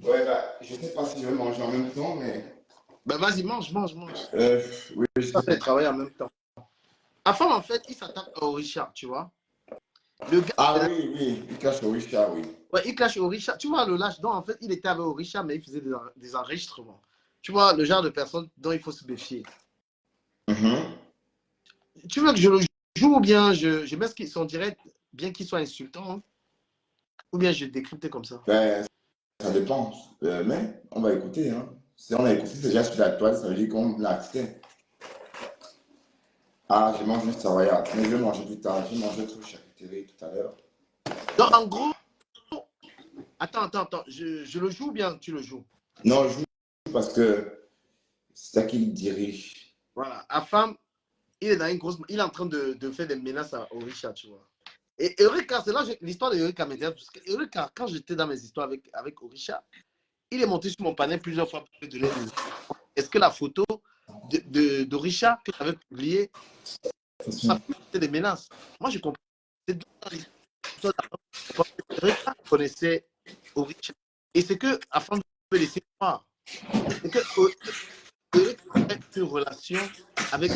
Ouais, bah, je ne sais pas si je vais manger en même temps, mais. Ben, vas-y, mange, mange, mange. Oui, je On sais. va travailler en même temps. Afam, en fait, il s'attaque à Orisha, tu vois. Le gars, Ah oui, oui, il cache au Richard, oui. ouais, il clash Orisha. Tu vois, le lâche, donc en fait, il était avec Orisha, mais il faisait des enregistrements. Tu vois, le genre de personne dont il faut se méfier. Mhm. Tu veux que je le joue ou bien je mets son direct, bien qu'il soit insultant, hein, ou bien je décrypte comme ça. Ben, ça dépend. Mais on va écouter. Hein. Si on a écouté déjà sur la toile, ça veut dire qu'on l'a accès. Ah, j'ai mangé ça, regarde. Mais je vais manger plus tard. J'ai mangé trop charcuterie tout à l'heure. Donc, en gros, attends, je le joue ou bien tu le joues? Non, je joue parce que c'est ça qui dirige. Voilà. Afam, il est dans une grosse. Il est en train de faire des menaces à Orisha, tu vois. Et Eureka, c'est là que l'histoire de Eureka m'intéresse. Parce que Eureka, quand j'étais dans mes histoires avec Orisha, il est monté sur mon panel plusieurs fois pour me donner des. Est-ce que la photo d'Orisha que j'avais publiée, ça fait des menaces? Moi, je comprends. C'est dans l'histoire d'Afam. Eureka connaissait Orisha. Et c'est que Afam veut laisser croire. C'est que Eureka a une relation avec.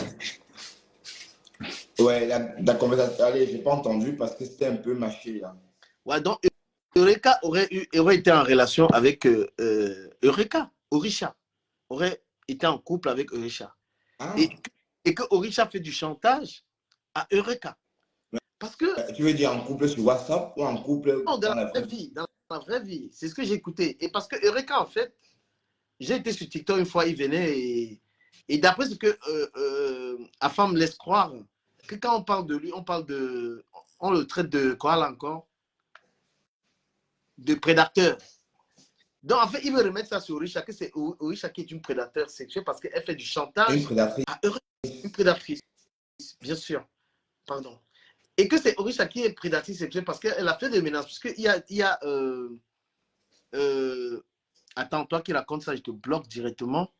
Ouais, la conversation, allez, j'ai pas entendu parce que c'était un peu mâché là. Ouais, donc Eureka aurait été en relation avec Eureka, Orisha, aurait été en couple avec Orisha. Ah, Et que Orisha fait du chantage à Eureka. Parce que, tu veux dire en couple sur WhatsApp ou en couple non, dans la vraie vie? dans la vraie vie, c'est ce que j'ai écouté. Et parce que Eureka, en fait, j'ai été sur TikTok une fois, il venait et d'après ce que Afam laisse croire, que quand on parle de lui, on le traite de quoi là encore? De prédateur. Donc, en fait, il veut remettre ça sur Orisha, que c'est Orisha qui est une prédateur sexuelle parce qu'elle fait du Une chantage prédatrice. à Eureka, une prédatrice, bien sûr. Pardon. Et que c'est Orisha qui est prédatrice sexuelle parce qu'elle a fait des menaces. Parce qu'il y a attends, toi qui raconte ça, je te bloque directement.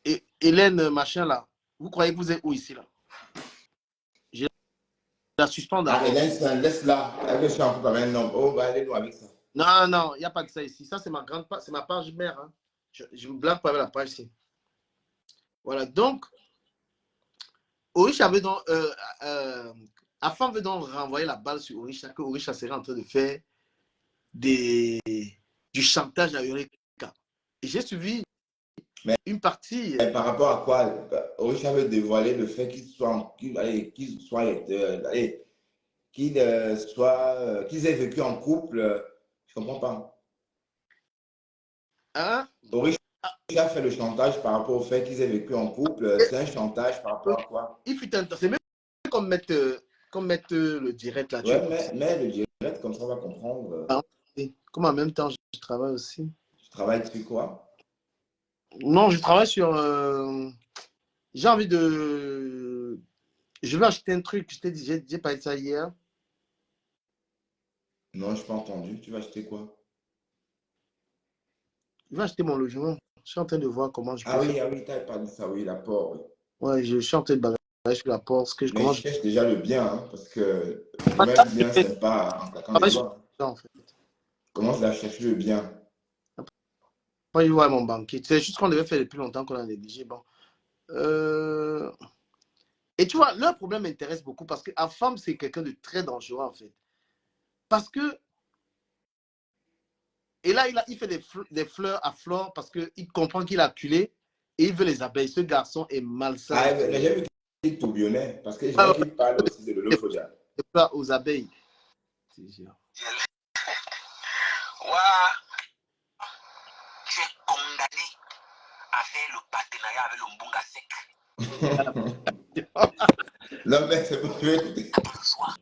Et Hélène, machin là, vous croyez que vous êtes où ici là? Je la suspends Ah, d'abord. Hélène, laisse-la. Elle est en couple avec un homme. Oh, bah, allez-nous avec ça. Non, non, il n'y a pas de ça ici. Ça, c'est ma grande page, c'est ma page mère. Hein. Je me blague pas avec la page ici. Voilà, donc, Orisha veut donc, Afam veut donc renvoyer la balle sur Orisha, que Orisha serait en train de faire des, du chantage à Eureka. Et j'ai suivi Mais une partie. par rapport à quoi? Orisha veut dévoiler le fait qu'ils aient vécu en couple. Je comprends pas. Hein? Orisha fait le chantage par rapport au fait qu'ils aient vécu en couple. C'est un chantage par rapport à quoi? Il fut un temps. C'est même comme mettre le direct là. Tu Ouais, écoutes ça. mais le direct, comme ça, on va comprendre. Comme en même temps, je travaille aussi. Tu travailles dessus quoi? Non, je travaille sur. J'ai envie de. Je vais acheter un truc. Je t'ai dit, j'ai parlé de ça hier. Non, je n'ai pas entendu. Tu vas acheter quoi? Je vais acheter mon logement. Je suis en train de voir comment je peux faire. Ah oui, tu n'avais pas dit ça, oui, l'apport. Oui. Ouais, je suis en train de bagager sur la porte. Mais Comment je je. cherche déjà le bien, hein, parce que le même bien, c'est pas en claquant des Travaille sur doigts. ça, en fait. Commence à chercher le bien. Moi, je vois mon banquier. C'est juste qu'on devait faire depuis longtemps qu'on a négligé. Bon. Euh, Et tu vois, leur problème m'intéresse beaucoup parce qu'à femme, c'est quelqu'un de très dangereux, en fait. Parce que. Et là, il fait des fleurs à fleurs parce qu'il comprend qu'il a culé et il veut les abeilles. Ce garçon est malsain. Ah, mais j'ai vu qu'il est tourbillonnait, parce que Ah j'ai ouais, qu'il parle aussi de l'holophodia. des fleurs aux abeilles. Ouah, tu es condamné à faire le partenariat avec le Mbunga sec. Non, mais c'est bon, je vais écouter. Pas le choix.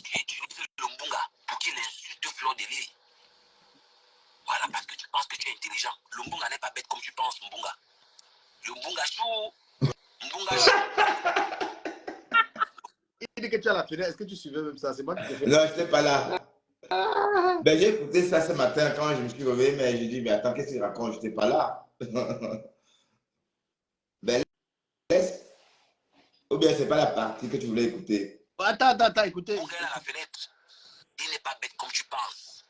Tu utilises le Mbunga pour qu'il insulte Fleur de Lys. que tu as la fenêtre, est-ce que tu suivais même ça? C'est moi qui t'ai fait. Non, je n'étais pas là. Ben, j'ai écouté ça ce matin quand je me suis réveillé, mais j'ai dit, mais attends, qu'est-ce qu'il raconte? Je n'étais pas là. Ben, laisse. Ou bien c'est pas la partie que tu voulais écouter. Attends, écoutez. Mon gars à la fenêtre, il n'est pas bête comme tu penses.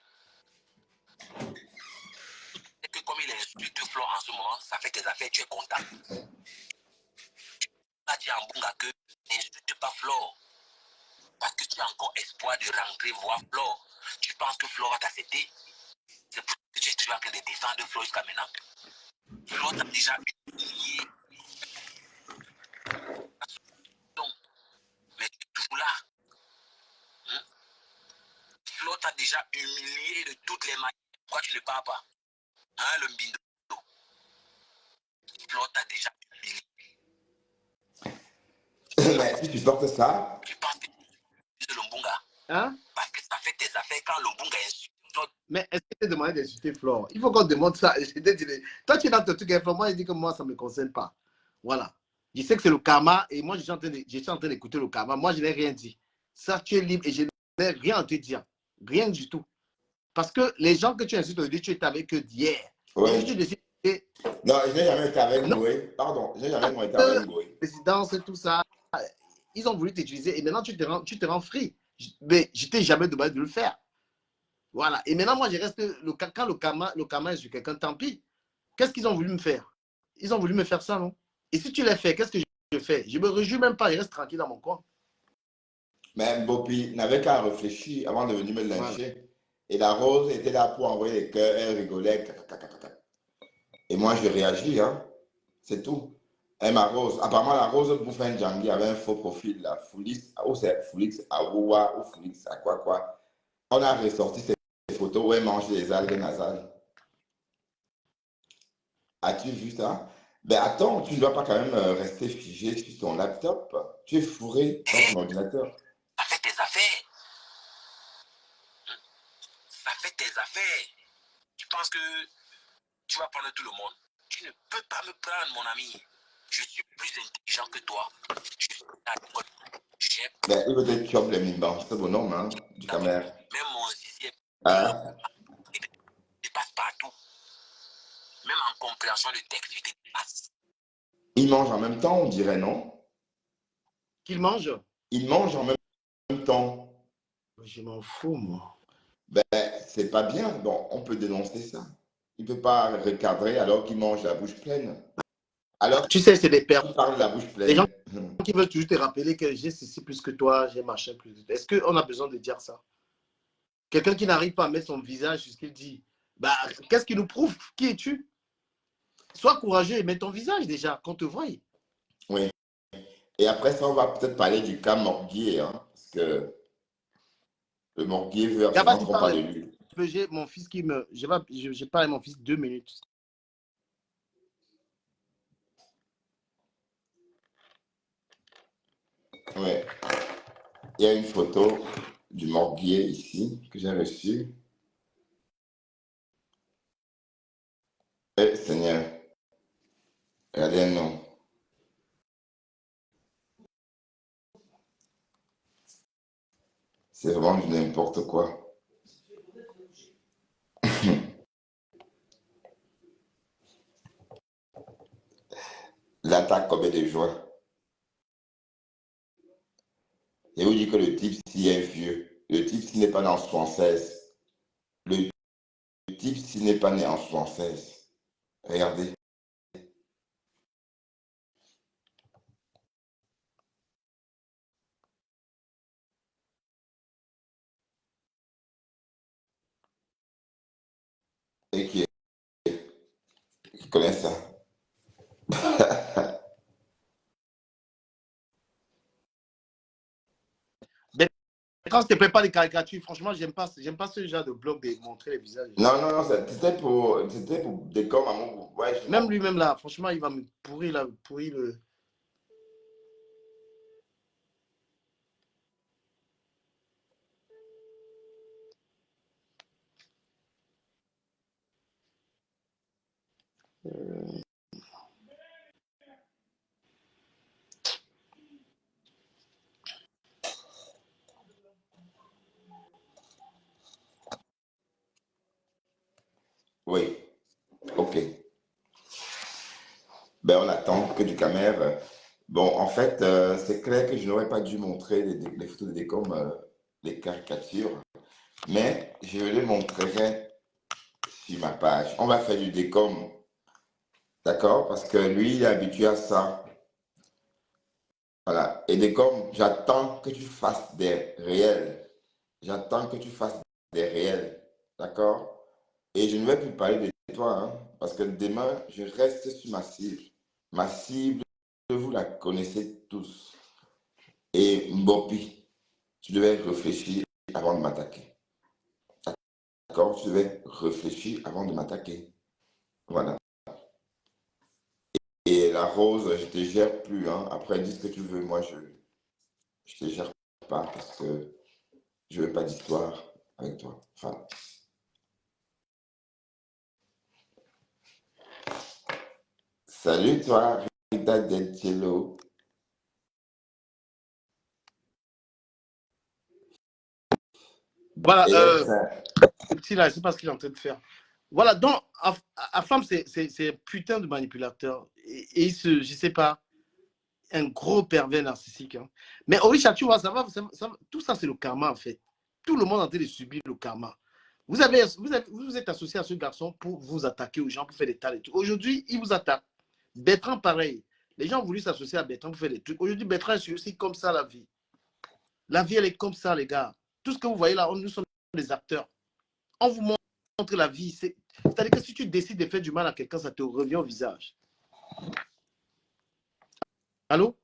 C'est que comme il insulte Flo en ce moment, ça fait tes affaires, tu es content. Tu as dit en Bunga que n'insulte pas Flo. Parce que tu as encore espoir de rentrer voir Flo. Tu penses que Flo va t'accepter? C'est pour ça que tu es toujours en train de défendre Flo jusqu'à maintenant. Flo t'a déjà humilié. Donc, mais tu es toujours là. Hein? Flo t'a déjà humilié de toutes les manières. Pourquoi tu ne parles pas? Hein, le mbindo? Flo t'a déjà humilié. Mais si tu portes ça. Tu penses que tu es le Mbunga? Hein? Parce que ça fait tes affaires quand le Mbunga insulte. Mais est-ce que tu as demandé d'insulter Flore? Il faut qu'on demande ça. Toi, tu es dans ton truc avec Flore. Moi, je dis que moi, ça ne me concerne pas. Voilà. Je sais que c'est le karma et moi, je suis en train d'écouter le karma. Moi, je n'ai rien dit. Ça, tu es libre et je n'ai rien à te dire. Rien du tout. Parce que les gens que tu insultes aujourd'hui, tu étais avec eux d'hier. Oui. Et si tu décides que Non, je n'ai jamais été avec non, Boé. Pardon, je n'ai jamais été avec Boé. présidence et tout ça, ils ont voulu t'utiliser et maintenant tu te rends free. Mais je t'ai jamais demandé de le faire. Voilà. Et maintenant, moi, je reste. Quand le karma est sur quelqu'un, tant pis. Qu'est-ce qu'ils ont voulu me faire? Ils ont voulu me faire ça, non? Et si tu l'as fait, qu'est-ce que je fais? Je ne me réjouis même pas, je reste tranquille dans mon coin. Mais Bopi n'avait qu'à réfléchir avant de venir me Voilà. lyncher. Et la Rose était là pour envoyer les cœurs, elle rigolait. Et moi, je réagis, hein. C'est tout. Et ma Rose, apparemment, la Rose Bouffin Djangui avait un faux profil, là. Foulix, ou c'est Foulix Awoua, ou Foulix à quoi. On a ressorti ces photos où elle mange des algues nasales. As-tu vu ça? Ben attends, tu ne dois pas quand même rester figé sur ton laptop. Tu es fourré dans ton ordinateur. Ça fait tes affaires. Ça fait tes affaires. Tu penses que tu vas prendre tout le monde? Tu ne peux pas me prendre, mon ami. Je suis plus intelligent que toi. Ben, il veut être chop les mimbans, c'est bon nom, hein, du caméra. Même mon sixième, Hein? il dépasse partout. Même en compréhension de texte, il dépasse. Ils mangent en même temps, on dirait, non? Qu'ils mangent? Ils mangent en même temps. Je m'en fous, moi. Ben, c'est pas bien. Bon, on peut dénoncer ça. Il ne peut pas recadrer alors qu'il mange la bouche pleine. Alors Tu sais, c'est des personnes. qu'il parle la bouche Les gens pleine. qui veulent toujours te rappeler que j'ai ceci plus que toi, j'ai machin plus que toi. Est-ce qu'on a besoin de dire ça? Quelqu'un qui n'arrive pas à mettre son visage sur ce qu'il dit, bah, qu'est-ce qui nous prouve? Qui es-tu? Sois courageux et mets ton visage déjà, qu'on te voie. Oui. Et après ça, on va peut-être parler du cas Morguier, hein, parce que le Morguier veut absolument qu'on parle de lui. J'ai mon fils qui me. Je parle à mon fils 2 minutes. Oui. Il y a une photo du Morguier ici que j'ai reçue. Eh, Seigneur, regardez un nom. C'est vraiment du n'importe quoi. L'attaque comme de joie. Et vous dit que le type s'y est vieux. Le type s'y n'est pas né en 76. Le type s'y n'est pas né en 76. Regardez. Et qui connaît ça. Quand je te prépare des caricatures, franchement, j'aime pas ce genre de blog de montrer les visages. Non, c'était pour des corps à mon goût. Ouais, Même lui-même là, franchement, il va me pourrir le. Oui, ok. Ben, on attend que du camère. Bon, en fait, c'est clair que je n'aurais pas dû montrer les photos de décom, les caricatures, mais je les montrerai sur ma page. On va faire du décom, d'accord? Parce que lui, il est habitué à ça. Voilà. Et décom, j'attends que tu fasses des réels. J'attends que tu fasses des réels, d'accord? Et je ne vais plus parler de toi, hein, parce que demain, je reste sur ma cible. Ma cible, vous la connaissez tous. Et Mbopi, tu devais réfléchir avant de m'attaquer. D'accord? Tu devais réfléchir avant de m'attaquer. Voilà. Et la rose, je te gère plus, hein. Après, dis ce que tu veux. Moi, je te gère pas parce que je veux pas d'histoire avec toi. Enfin, salut toi, Rita Del Cielo. Voilà, Et elle, ça, ce petit-là, je sais pas ce qu'il est en train de faire. Voilà, donc, Afam, c'est un putain de manipulateur. Et je sais pas, un gros pervers narcissique. Hein. Mais Orisha, tu vois, tout ça, c'est le karma, en fait. Tout le monde est en train de subir le karma. Vous êtes associé à ce garçon pour vous attaquer aux gens, pour faire des tas et tout. Aujourd'hui, il vous attaque. Bertrand, pareil. Les gens ont voulu s'associer à Bertrand pour faire des trucs. Aujourd'hui, Bertrand, c'est aussi comme ça, la vie. La vie, elle est comme ça, les gars. Tout ce que vous voyez là, nous sommes des acteurs. On vous montre la vie. C'est-à-dire que si tu décides de faire du mal à quelqu'un, ça te revient au visage. Allô?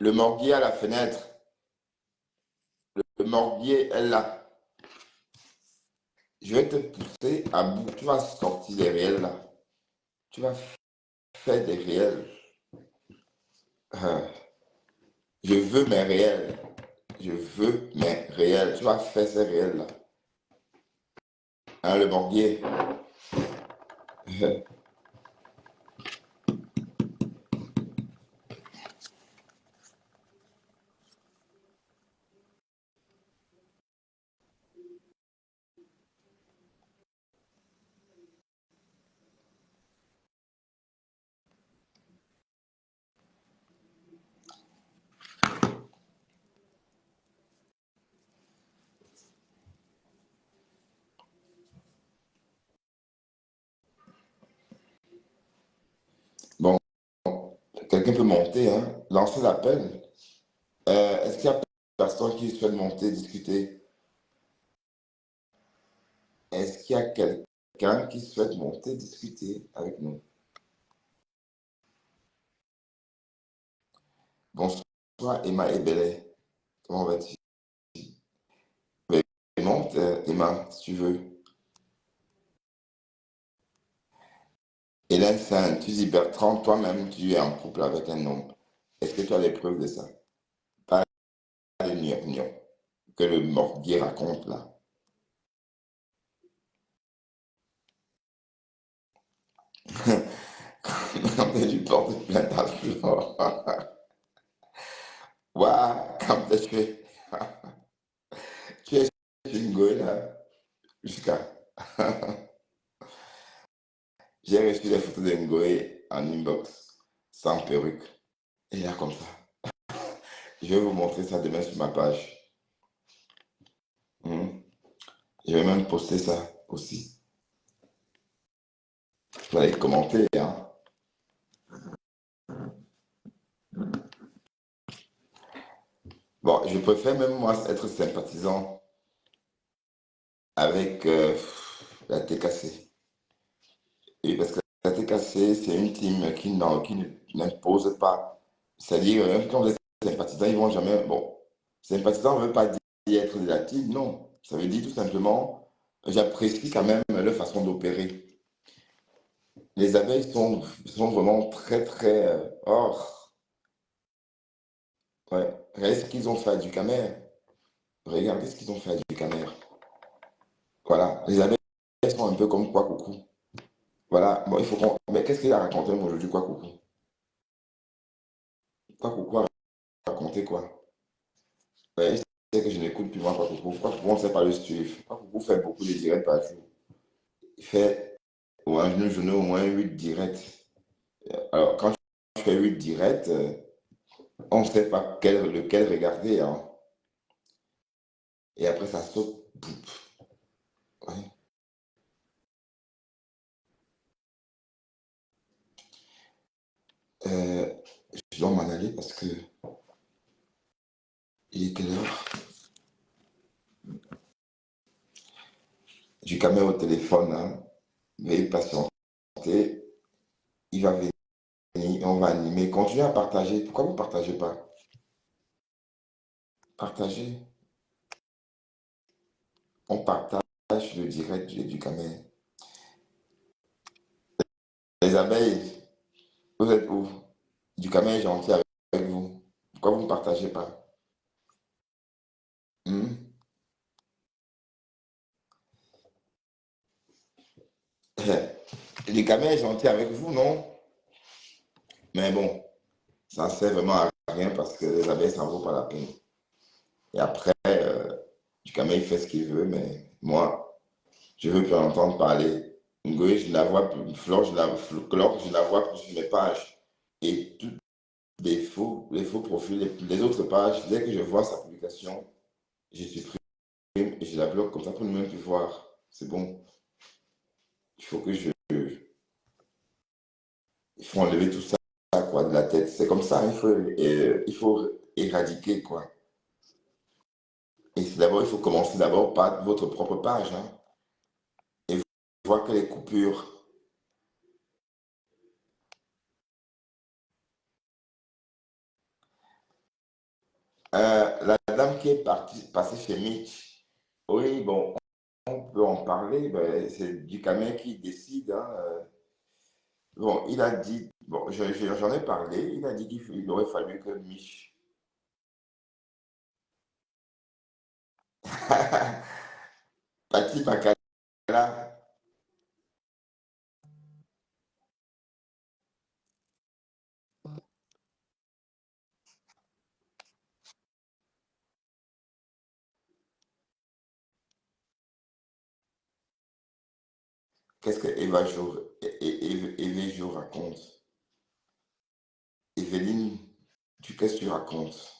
le morguier à la fenêtre. Le morguier est là. Je vais te pousser à bout. Tu vas sortir des réels là. Tu vas faire des réels. Je veux mes réels. Je veux mes réels. Tu vas faire ces réels là. Hein, le morguier. Bon, quelqu'un peut monter, hein. Lancer l'appel. Est-ce qu'il y a personne qui souhaite monter, discuter? Est-ce qu'il y a quelqu'un qui souhaite monter, discuter avec nous? Bonsoir, Emma Ebele. Comment vas-tu? Mais monte, Emma, si tu veux. Hélène Saint, tu dis Bertrand, toi-même, tu es en couple avec un homme. Est-ce que tu as les preuves de ça? Pas les gnocgnons que le morguier raconte là. Quand tu portes plainte à Flore. Waouh, quand tu es, tu es chez Ngoé là, jusqu'à. J'ai reçu les photos de Ngoé en inbox, sans perruque. Et là, comme ça. Je vais vous montrer ça demain sur ma page. Je vais même poster ça aussi. Vous allez commenter, hein. Bon, je préfère même moi être sympathisant avec la TKC. Et parce que la TKC, c'est une team qui n'impose pas. C'est-à-dire, même quand vous êtes sympathisant, ils vont jamais. Bon, sympathisant ne veut pas dire être de la team, non. Ça veut dire tout simplement, j'apprécie quand même leur façon d'opérer. Les abeilles sont vraiment très, très. Ouais. Regardez ce qu'ils ont fait à Ducamer. Regardez ce qu'ils ont fait à Ducamer. Voilà. Les abeilles sont un peu comme quoi coucou. Voilà. Bon, il faut qu'on. Mais qu'est-ce qu'il a raconté aujourd'hui, quoi coucou? Quoi coucou a raconté quoi? Ouais, c'est que je n'écoute plus moi Papoukou. Papoukou, on ne sait pas le suivre. Papoukou fait beaucoup de directs par jour. Il fait une journée au moins 8 directs. Alors, quand je fais 8 directs, on ne sait pas lequel regarder. Hein. Et après, ça saute. Ouais. Je dois m'en aller parce que il est quelle heure? Du caméra au téléphone. Hein. Veuillez patienter. Il va venir. On va animer. Continuez à partager. Pourquoi vous ne partagez pas? Partagez. On partage le direct du caméra. Les abeilles, vous êtes où? Du caméra est gentil avec vous. Pourquoi vous ne partagez pas? Hmm? Du caméra est gentil avec vous, non? Mais bon, ça ne sert vraiment à rien parce que les abeilles, ça ne vaut pas la peine. Et après, du caméra, il fait ce qu'il veut, mais moi, je veux plus en entendre parler. Ngoé, je ne la vois plus. Flore, Chlore, je ne la vois plus sur mes pages. Et tous les faux profils, les autres pages, dès que je vois sa publication, je supprime et je la bloque comme ça pour ne même plus voir. C'est bon. Il faut que il faut enlever tout ça quoi, de la tête. C'est comme ça, il faut éradiquer quoi. Et d'abord, il faut commencer d'abord par votre propre page hein, et voir que les coupures. La dame qui est passée chez Mitch, oui, bon, on peut en parler, ben, c'est du Camet qui décide. Hein, bon, il a dit, bon, j'en ai parlé, il a dit qu'il aurait fallu que Mitch. Pati Bakala, qu'est-ce que Eva Jour raconte? Evelyne, qu'est-ce que tu racontes?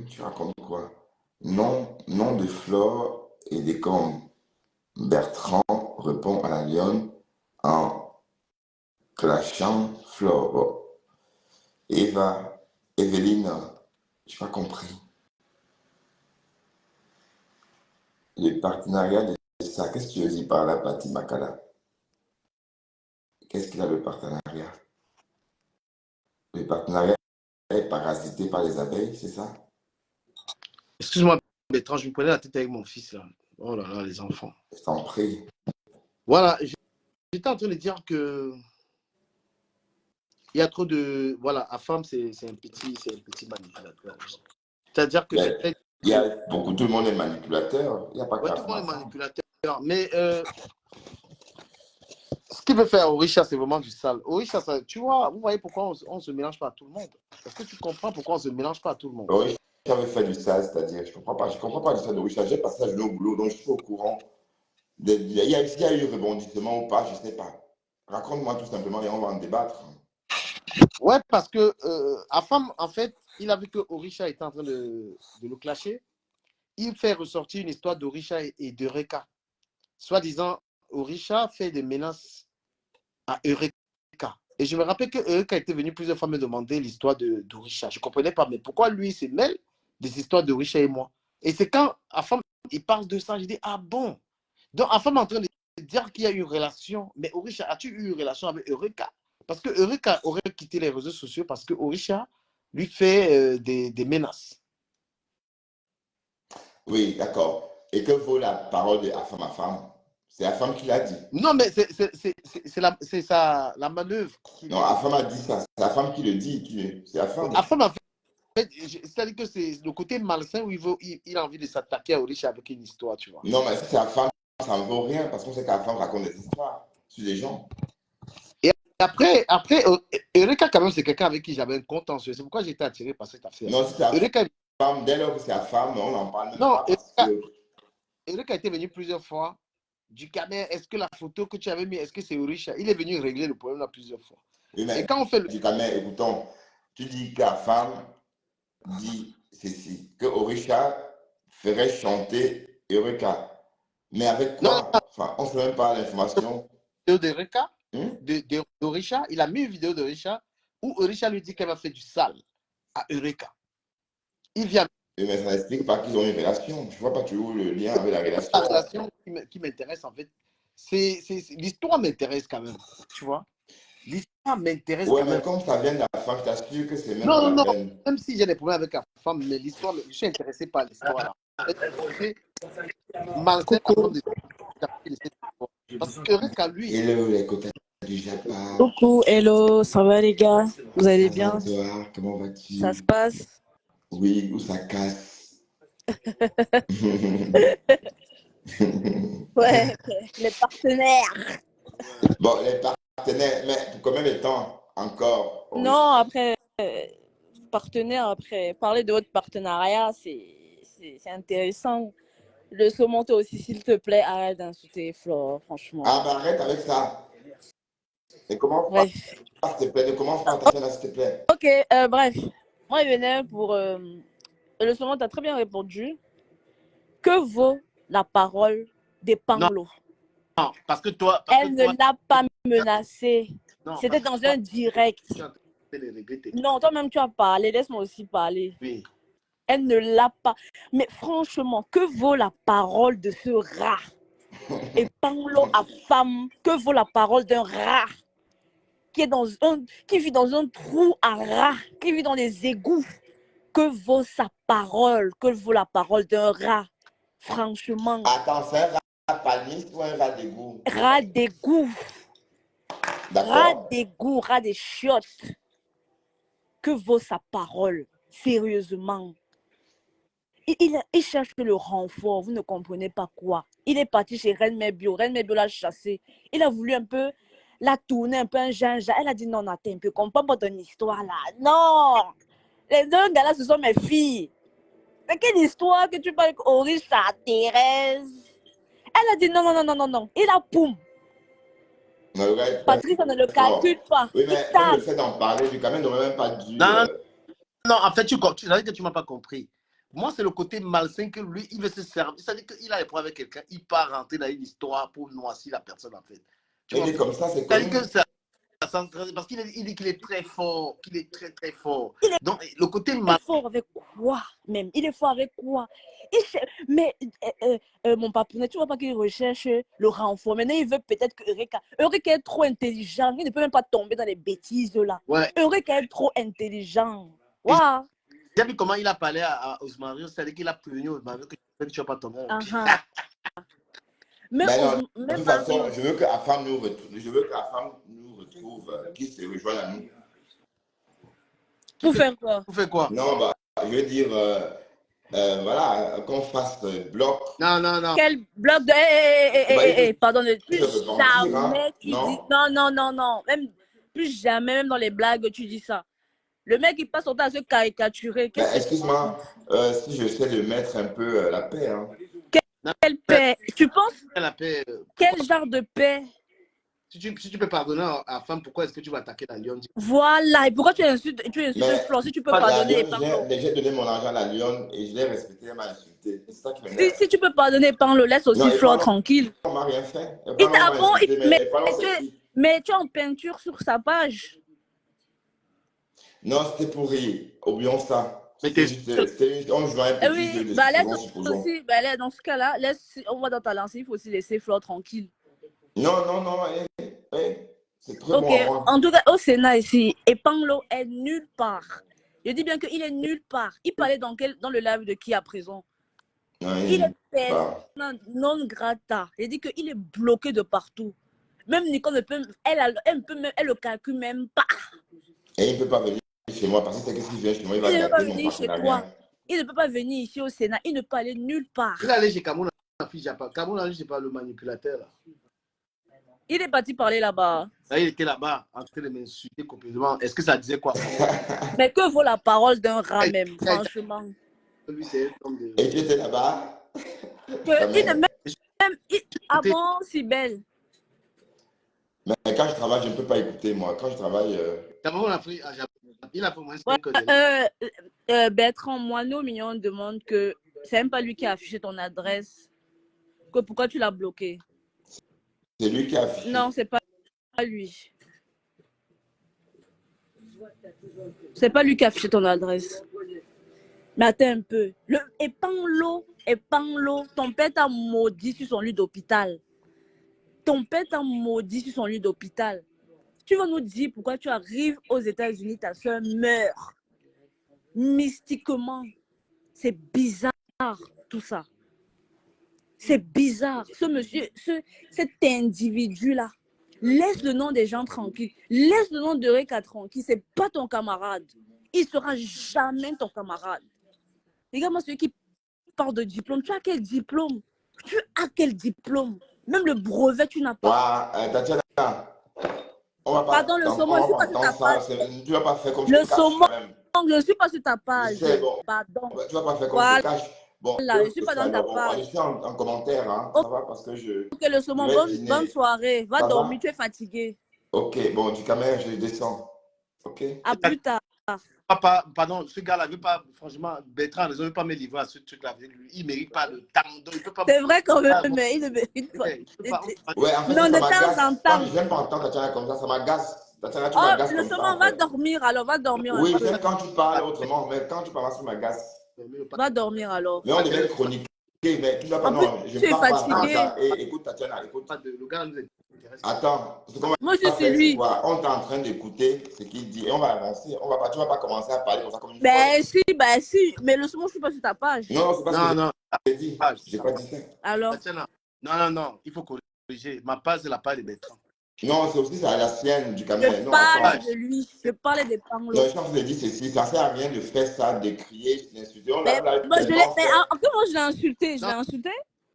Tu racontes quoi? Nom de Flore et des cornes. Bertrand répond à la lionne en clashant Flore. Bon. Eva, Evelyne, je n'ai pas compris. Le partenariat de ça, qu'est-ce que tu veux dire par là, Pati Makala? Qu'est-ce qu'il a le partenariat? Le partenariat est parasité par les abeilles, c'est ça? Excuse-moi, Bertrand, je me prenais la tête avec mon fils là. Oh là là, les enfants. Je t'en prie. Voilà, j'étais en train de dire que il y a trop de. Voilà, Afam, c'est un petit manipulateur. C'est-à-dire que Mais j'essaie il y de. a beaucoup, tout le monde est manipulateur. Il n'y a pas Ouais, qu'à tout le monde est Afam. manipulateur. Mais ce qu'il veut faire Orisha, c'est vraiment du sale. Orisha, tu vois, vous voyez pourquoi on ne se mélange pas à tout le monde. Est-ce que tu comprends pourquoi on ne se mélange pas à tout le monde? Oui, j'avais fait du sale, c'est-à-dire, je comprends pas l'histoire de Richard. J'ai passé la journée au boulot, donc je suis au courant. S'il y a eu rebondissement ou pas, je ne sais pas. Raconte-moi tout simplement et on va en débattre. Ouais, parce que Afam, en fait, il a vu que Orisha était en train de le clasher. Il fait ressortir une histoire d'Orisha et d'Eureka. Soi-disant, Orisha fait des menaces à Eureka. Et je me rappelle que Eureka était venu plusieurs fois me demander l'histoire d'Orisha. Je ne comprenais pas, mais pourquoi lui il se mêle des histoires d'Orisha et moi? Et c'est quand Afam il parle de ça, je dis, ah bon? Donc Afam est en train de dire qu'il y a une relation. Mais Orisha, as-tu eu une relation avec Eureka? Parce que Eureka aurait quitté les réseaux sociaux parce que Orisha lui fait des menaces. Oui, d'accord. Et que vaut la parole de Afam à femme? C'est Afam qui l'a dit. Non, mais c'est la manœuvre qu'il Non, est. Afam a dit ça. C'est Afam qui le dit. C'est Afam. Afam, en fait, c'est-à-dire que c'est le côté malsain où il a envie de s'attaquer à Orisha avec une histoire, tu vois. Non, mais si c'est Afam, ça ne vaut rien parce qu'on sait qu'Afam raconte des histoires sur les gens. Et Après Eureka, quand même, c'est quelqu'un avec qui j'avais un contentieux. C'est pourquoi j'étais attiré par cette affaire. Non, si c'est la Eureka, femme, dès lors que c'est la femme, on n'en parle même non, pas parce que. Eureka était venu plusieurs fois. Du Canet, est-ce que la photo que tu avais mis, est-ce que c'est Orisha? Il est venu régler le problème là plusieurs fois. Oui, mais Et quand on fait le. du Canet, écoutons, tu dis que la femme dit ceci, que Orisha ferait chanter Eureka. Mais avec Non, quoi? Enfin, on ne sait même pas l'information. vidéo d'Eureka, Hmm? d'Orisha, il a mis une vidéo d'Orisha où Orisha lui dit qu'elle va faire du sale à Eureka. Il vient. Oui, mais ça n'explique pas qu'ils ont une relation. Je ne vois pas toujours le lien avec la La relation. relation qui m'intéresse en fait, l'histoire m'intéresse quand même, tu vois. L'histoire m'intéresse Ouais, quand mais même. comme ça vient de la femme, je t'assure que c'est même Non, pas non, la non. peine. Même si j'ai des problèmes avec la femme, mais l'histoire, je suis intéressé par l'histoire là. Malsain avant de parce que Eureka, lui, Et le les quotas du Japon. Coucou, hello, ça va les gars? Vous allez Ça bien? va toi? Comment vas-tu? Ça se passe? Oui, où ça casse? Ouais, les partenaires. Bon, les partenaires, mais pour combien de temps encore? Non, après, partenaire, après, parler de votre partenariat, c'est intéressant. Le surmonter aussi, s'il te plaît, arrête d'insulter Flo, franchement. Ah, mais arrête avec ça. Et comment pas, Bref. s'il te plaît? Ne commence pas ta chaîne, s'il te plaît. Ok, bref. Moi, je venais pour... le surmonter, t'as très bien répondu. Que vaut la parole des Panglo? non, parce que toi, Elle ne l'a pas menacé. non, C'était parce dans un direct. que tu es en train de les regretter. Non, toi-même, tu as parlé. Laisse-moi aussi parler. Oui. Elle ne l'a pas. Mais franchement, que vaut la parole de ce rat? Et Panglo à femme, que vaut la parole d'un rat qui vit dans un trou à rat, qui vit dans les égouts? Que vaut sa parole? Que vaut la parole d'un rat? Franchement, Attends, c'est un rat palmiste ou un rat d'égout? rat d'égout, rat D'accord. d'égout, rat des chiottes. Que vaut sa parole? Sérieusement. Il cherche le renfort, vous ne comprenez pas quoi. Il est parti chez Reine Mebio l'a chassé. Il a voulu un peu la tourner, un peu un ginja. Elle a dit non, attends un peu, comprends pas ton histoire là. Non! Les deux gars là, ce sont mes filles. Mais quelle histoire que tu parles avec Orisha, Thérèse? Elle a dit non, non, non, non, non, non. Il a poum. Mais le gars est très Patrice, on ne le fort. calcule pas. Oui, Il mais même tape. le fait d'en parler, du quand même, n'aurait même pas dû. Non, non, en fait, tu que tu m'as pas compris. Moi, c'est le côté malsain que lui, il veut se servir. C'est-à-dire qu'il a les problèmes avec quelqu'un, il part rentrer dans une histoire pour noircir la personne, en fait. Tu Il vois, est comme ça, c'est c'est-à-dire connu. que parce qu'il dit qu'il est très fort, qu'il est très, très fort. Donc, le côté Il est malsain, fort avec quoi même? Il est fort avec quoi? Mais mon papounet, tu vois pas qu'il recherche le renfort. Maintenant, il veut peut-être que Eureka est trop intelligent. Il ne peut même pas tomber dans les bêtises là. ouais. Eureka est trop intelligent. Waouh! Tu as vu comment il a parlé à Osmario, c'est-à-dire qu'il a prévenu Osmario que tu ne vas pas tomber. Mais Mais non, de même toute façon, je veux que la femme nous retrouve, qui se rejoigne à nous. pour faire quoi? Pour faire quoi? Non, bah, je veux dire, voilà, qu'on fasse bloc. Non, non, non. Quel bloc de... pardon, plus Ça peut mentir, hein? jamais tu Non. dis... Non, non, non, non. Même, plus jamais, même dans les blagues, tu dis ça. Le mec, il passe son temps à se caricaturer. Mais Qu'est-ce que excuse-moi, si je sais de mettre un peu la paix, hein. Quelle paix? Tu penses La paix, quel genre de paix? si tu peux pardonner à la femme, pourquoi est-ce que tu vas attaquer la lionne? Voilà. Et pourquoi tu insultes Mais Flo? Si tu peux la pardonner lionne, j'ai donné mon argent à la lionne et je l'ai respecté, elle m'a insulté. C'est ça qui si, m'énerve. si tu peux pardonner Panglo, laisse aussi Non, Flo tranquille. On m'a rien fait. Il t'a bon, Mais mais tu es en peinture sur sa page. non, c'était pour rire. Oublions ça. Mais On jouait un petit Oui, jeu de bah laisse supposons. aussi, bah, là, dans ce cas-là, on va dans ta lancée, il faut aussi laisser Flo tranquille. Non, non, non, c'est très bon à moi. En tout cas, au Sénat ici, et Panglo est nulle part. Je dis bien qu'il est nulle part. Il parlait dans le live de qui à présent? Oui, Il est persona non grata. Il dit qu'il est bloqué de partout. Même Nicole ne peut, elle le calcule même pas. Et il ne peut pas venir chez moi parce que c'est qu'est-ce qu'il vient chez moi, il va Il ne peut pas gâter mon venir chez toi. partenariat. Il ne peut pas venir ici au Sénat. Il ne peut aller nulle part. il est allé chez Cameroun, Cameroun, c'est pas le manipulateur là. Il est parti parler là-bas. Là, il était là-bas en train de m'insulter complètement. Est-ce que ça disait quoi? Mais que vaut la parole d'un rat même, franchement? Lui, c'est un homme de... Et tu étais là-bas? Que il ne même... Ah Écoutez, bon, si belle. Mais quand je travaille, je ne peux pas écouter, moi. Quand je travaille... d'abord, il a fait moins Ouais, 5 heures. Bertrand, Moineau Mignon demande que c'est même pas lui qui a affiché ton adresse. Que pourquoi tu l'as bloqué? C'est lui qui a affiché. Non, c'est pas lui. C'est pas lui qui a affiché ton adresse. Mais attends un peu. Le Épanglo, ton père t'a maudit sur son lit d'hôpital. Ton père t'a maudit sur son lit d'hôpital. Tu vas nous dire pourquoi tu arrives aux États-Unis, ta soeur meurt. Mystiquement. C'est bizarre, tout ça. C'est bizarre. Ce monsieur, cet individu-là, laisse le nom des gens tranquilles. Laisse le nom de Reka tranquille. C'est pas ton camarade. Il sera jamais ton camarade. Regarde-moi celui qui parle de diplôme. Tu as quel diplôme? Tu as quel diplôme? Même le brevet, tu n'as pas. Tatiana, on va pas... Pardon, le saumon, je ne suis pas sur ta page. Tu vas pas faire comme Le je te cache saumon, quand même. je ne suis pas sur ta page. Je sais, bon. Pardon. Tu vas pas faire comme Voilà. je te cache. Bon, Je ne suis pas dans ta alors, page. je suis en commentaire, hein. Ça va parce que je... Ok, le saumon, je vais dîner. bonne soirée. Va Ça dormir, va? tu es fatigué. Ok, bon, du caméra, je descends. Ok? À plus tard. Papa, pardon, ce gars-là veut pas, franchement, Bertrand, ne veut pas me livrer à ce truc-là avec lui. Il ne mérite pas le temps. Il peut pas... C'est vrai quand même, mais il ne mérite pas. Ouais, en fait, Non, ça de temps m'agace. en temps. J'aime pas entendre Tatiana comme ça m'agace. Tatiana, tu Oh, m'agaces le comme ça, saumon, en va fait. dormir alors, va dormir. Oui, j'aime quand tu parles autrement, mais quand tu parles, ça m'agace. Va dormir alors. Mais on devait chroniquer, mais tu dois pas, En plus, non, je tu ne es parle pas comme fatigué. ça. Et écoute, Tatiana, écoute. Le gars nous intéresse. Attends, ce qu'on va Moi, je suis faire, c'est lui. quoi? On est en train d'écouter ce qu'il dit et on va avancer. On va pas, tu vas pas commencer à parler comme ça comme une Ben folle. si. Mais le saumon, je ne suis pas sur ta page. Non, c'est pas ce que Non, j'ai dit. J'ai pas dit ça. Alors, Tatiana, non, il faut corriger. Ma page, c'est la page de Bertrand. Non, c'est aussi ça, la sienne du caméra. je Non, parle attends. de lui. Je parlais des panglos. Non, je pense que j'ai dit ceci. Ça sert à rien de faire ça, de crier, d'insulter. On Mais l'a moi, tellement fait. je l'ai insulté. Je l'ai Non. insulté.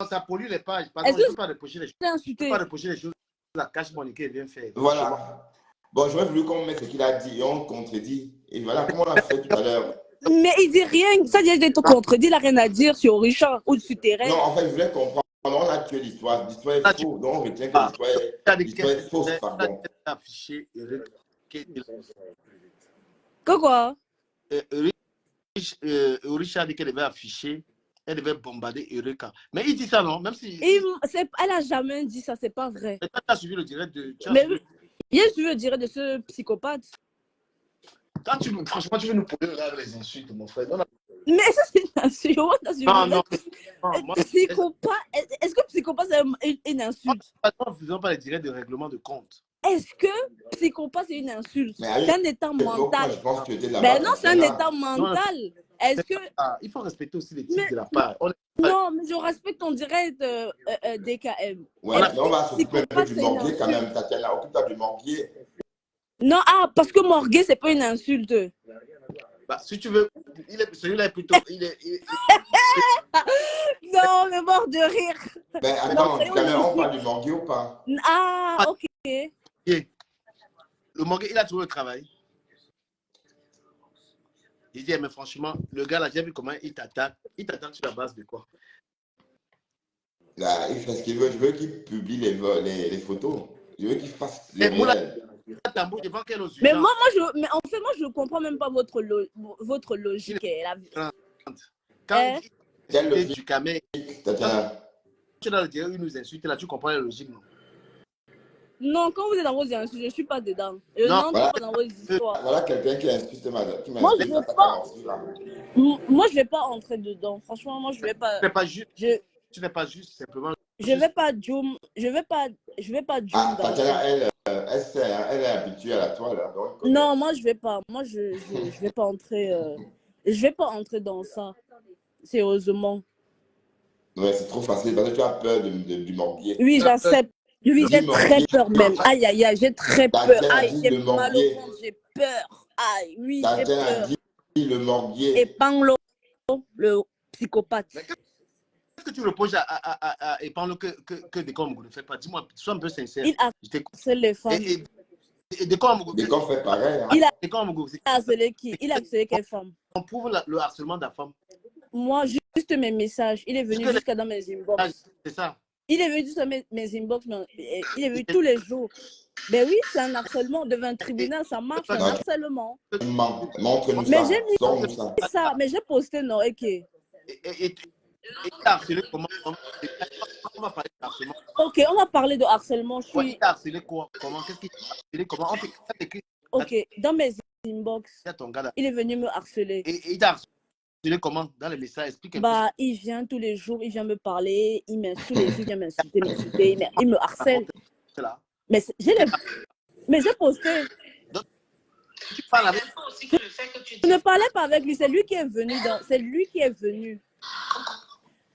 Ça pollue les pages. Pardon, Est-ce je que ne peux pas reprocher les choses. je l'ai insulté? Je peux pas reprocher les choses. La cache Monique vient faire. Voilà. Bon, j'aurais voulu qu'on mette ce qu'il a dit et on contredit. Et voilà, comme on l'a fait tout à l'heure. Mais il dit rien. Ça dit d'être contredit. Il n'a rien à dire sur Richard ou sur Thérèse. Non, en fait, je voulais comprendre. On a tué l'histoire. L'histoire est fausse. Donc, on retient que l'histoire est fausse, pardon. Affiché Quoi? Richard dit qu'elle devait afficher, elle devait bombarder Eureka. Mais il dit ça, non? Même si. Elle n'a jamais dit ça. C'est pas vrai. Tu as suivi le direct de. Mais bien sûr, je dirais de ce psychopathe. Franchement, tu veux nous poser les insultes, mon frère. Non, Mais ça, c'est une insulte. non. Psychopathe. Est-ce que psychopathe, c'est une insulte? Ne faisons pas les directs de règlement de compte. Est-ce que psychopathe, c'est une insulte? C'est un état mental. Je pense que tu étais là-bas. Mais non, c'est un état mental. Est-ce que. Il faut respecter aussi les titres de la part. Non, mais je respecte ton direct DKM. Ouais, mais on va s'occuper un peu du morguier quand même, Tatiana. Occupe-toi du morguier. Non, parce que morguer, c'est pas une insulte. Bah, si tu veux, celui-là est plutôt. Non, mais mort de rire. Mais attends, on parle du morguier ou pas? Ah, ok. Le morguier, il a trouvé le travail. Il dit, mais franchement, le gars là, j'ai vu comment il t'attaque. Il t'attaque sur la base de quoi? Là, il fait ce qu'il veut. Je veux qu'il publie les photos. Je veux qu'il fasse les Mais réels. Mais moi, en fait, moi, je ne comprends même pas votre logique. Quand il dit du camé, Tatiana. tu dois le dire, il nous insulte, là, tu comprends la logique, non? Non, quand vous êtes dans vos insultes, je ne suis pas dedans. Je Non, n'entre pas dans vos histoires. Voilà quelqu'un qui insulte Moi, je ne vais pas entrer dedans. Franchement, moi, je ne vais pas. Tu n'es pas juste, simplement. Je ne vais pas zoom. Je vais pas zoom dans Tatiana, ça. elle est habituée à la toile. Donc, non, moi, je ne vais pas. Moi, je vais pas entrer. Je vais pas entrer dans ça. Sérieusement. Ouais, c'est trop facile parce que tu as peur du morguier. Oui, j'accepte. Oui, j'ai très peur même. Aïe, aïe, aïe, j'ai très peur. Aïe, j'ai mal au ventre, j'ai peur. Aïe, oui, j'ai peur. Dit le morguier. Et Panglo, le psychopathe. Qu'est-ce que tu reproches et parle que Décor Mougou ne fait pas? Dis-moi, sois un peu sincère. Il Je t'écoute. harcèle les femmes. Et Décor Mougou, Décor fait pareil. Hein. Il a Décor Mougou, harcelé qui? Il a harcelé quelle femme? on prouve le harcèlement de la femme. Moi, juste mes messages. Il est venu Puisque jusqu'à dans mes inbox. c'est ça. Il est venu jusqu'à mes inbox. Il est venu tous les jours. Ben oui, c'est un harcèlement. Devant un tribunal, ça marche, c'est un Non, harcèlement. montre-nous Mais ça. j'ai Sors-nous ça. mis ça, mais j'ai posté non, ok. Et t'as harcelé comment? On va parler de harcèlement. Ok, on va parler de harcèlement. Je Ouais, suis... il t'a harcelé quoi? Comment? Qu'est-ce qu'il t'a harcelé? Comment? On t'a écrit Ok, dans mes inbox, à ton gars là. il est venu me harceler. Et il t'a harcelé comment? Dans les messages, explique un peu. Bah, il vient tous les jours, il vient me parler, tous les jours, il vient m'insulter, il me harcèle. C'est là. Mais j'ai posté. Donc, tu parles avec. Je ne parlais pas avec lui, c'est lui qui est venu. C'est lui qui est venu.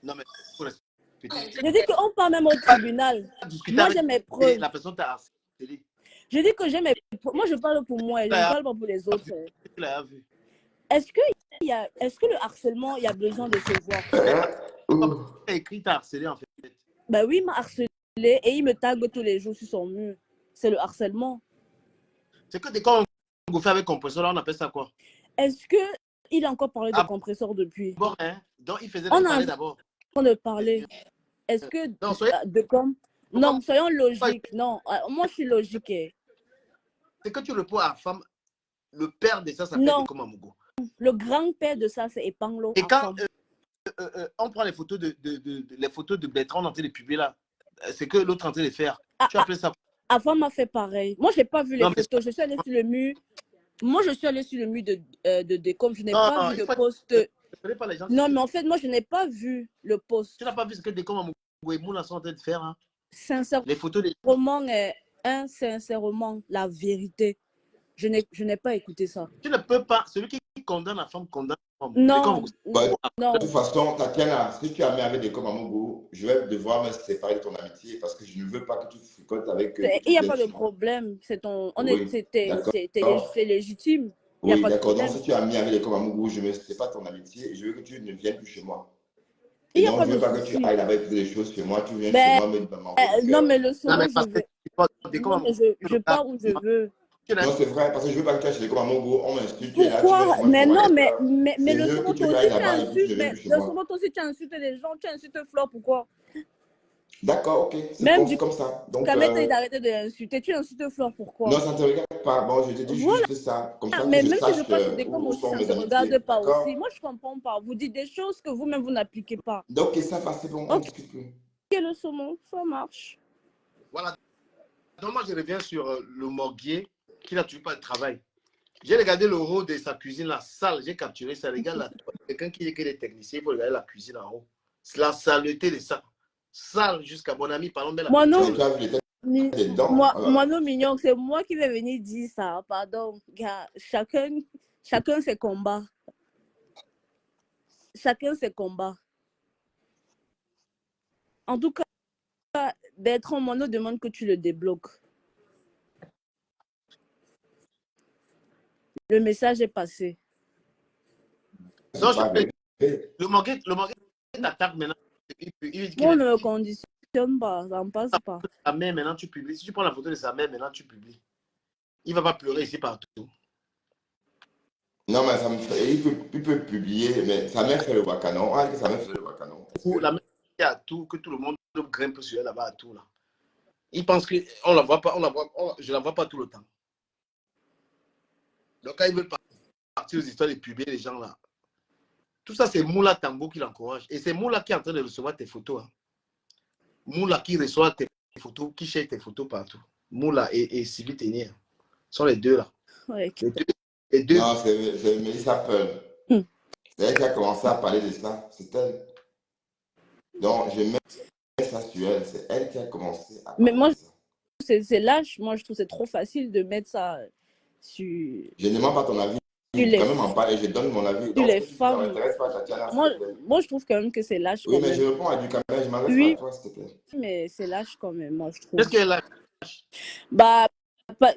Non, mais pour respecter. Je dis qu'on parle même au tribunal. Moi, j'ai mes preuves. La personne t'a harcelé. Je dis que j'ai mes preuves. Moi, je parle pour moi, je ne parle pas pour les autres. Tu l'as vu. Est-ce que le harcèlement, il y a besoin de se voir? Tu as écrit, t'as harcelé en fait. Ben oui, il m'a harcelé et il me tague tous les jours sur son mur. C'est le harcèlement. C'est que quand on fait avec compresseur, là, on appelle ça quoi? Est-ce qu'il a encore parlé de compresseur depuis? Bon, hein? Donc, il faisait On parler a d'abord. de parler. Est-ce que Non, soyez... Non, soyons logiques. Non, moi, je suis logique. C'est que tu réponds à la femme, le père de ça s'appelle Décor Mougou. Le grand-père de ça, c'est Epanglo. Et quand on prend les photos de Bertrand en train de publier là, c'est que l'autre en train de faire. Tu appelles ça? Avant m'a fait pareil. Moi, je n'ai pas vu les photos. Je suis allée sur le mur. Moi, je suis allée sur le mur de Décom. Je n'ai pas vu le post. Non, mais en fait, moi, je n'ai pas vu le post. Tu n'as pas vu ce que Décom Mougou et Moula sont en train de faire, hein? Sincèrement, les photos des... sincèrement, la vérité. Je n'ai pas écouté ça. Tu ne peux pas. Celui qui condamne la femme condamne la femme. Non. De toute façon, Tatiana, si tu as mis avec Décor Mougou, je vais devoir me séparer de ton amitié parce que je ne veux pas que tu fricotes avec. Il n'y a pas de problème. C'est légitime. Oui, d'accord. Donc, si tu as mis avec Décor Mougou, je ne me sépare de ton amitié et je veux que tu ne viennes plus chez moi. Et donc, je ne veux pas que tu ailles là-bas écouter des choses chez moi. Tu viens chez moi, mais non, mais le soir, je pars où je veux. Non, c'est vrai, parce que je ne veux pas que tu ailles chez Décor Mougou, on m'insulte. Pourquoi? Mais non, mais le soir, que tu ailles là-bas et puis je viens plus chez moi. Le soir, aussi, tu insultes les gens, tu insultes Flore, pourquoi? D'accord, ok. C'est comme ça. Donc, quand même, d'arrêter de l'insulter, tu insultes Flore, pourquoi? Non, ça ne te regarde pas. Bon, je te dis juste ça. Comme ça, mais que même je si je sache passe des comme aussi, ça ne te regarde pas aussi. Moi, je ne comprends pas. Vous dites des choses que vous-même, vous n'appliquez pas. Donc, ça va, c'est bon, on ne discute plus. Ok, le saumon, ça marche. Voilà. Donc, moi, je reviens sur le morguier qui n'a toujours pas de travail. J'ai regardé le haut de sa cuisine, la salle. J'ai capturé ça. Regarde là. Quelqu'un qui est que des techniciens, il faut regarder la cuisine en haut. C'est la saleté de ça. Sale jusqu'à mon ami, parlons de la moi, non. Moi, non, mignon, c'est moi qui vais venir dire ça. Pardon. Gars, chacun ses combats. Chacun ses combats. En tout cas, Bertrand Mono demande que tu le débloques. Le message est passé. Non, le morguet t'attaque maintenant. On ne le conditionne pas, ça ne passe pas. Sa mère, maintenant, tu publies. Si tu prends la photo de sa mère, maintenant, tu publies. Il ne va pas pleurer ici partout. Non, mais ça me fait... il peut publier, mais sa mère fait le wakanon. Ah, sa mère fait le wakanon. La mère qui a tout, que tout le monde grimpe sur elle là-bas à tout. Là. Il pense qu'on ne la voit pas, je ne la vois pas tout le temps. Donc, quand ils veulent partir aux histoires de publier les gens là, tout ça, c'est Moula Tango qui l'encourage. Et c'est Moula qui est en train de recevoir tes photos. Hein. Moula qui reçoit tes photos, qui cherche tes photos partout. Moula et Sylvie Ténier sont les deux là. Ouais. Les deux. Non, c'est Mélissa Peul. C'est elle qui a commencé à parler de ça. C'est elle. Donc, je mets ça sur elle. C'est elle qui a commencé à parler moi, de ça. C'est lâche. Moi, je trouve que c'est trop facile de mettre ça sur... Je ne demande pas ton avis. Je quand même en parle et je donne mon avis. Sur les femmes. Pas, Tatiana, moi, je trouve quand même que c'est lâche. Oui, mais je réponds à du caméra. Je m'adresse pas à toi, s'il te plaît. Mais c'est lâche quand même, moi, je trouve. Qu'est-ce qu'elle a? Bah,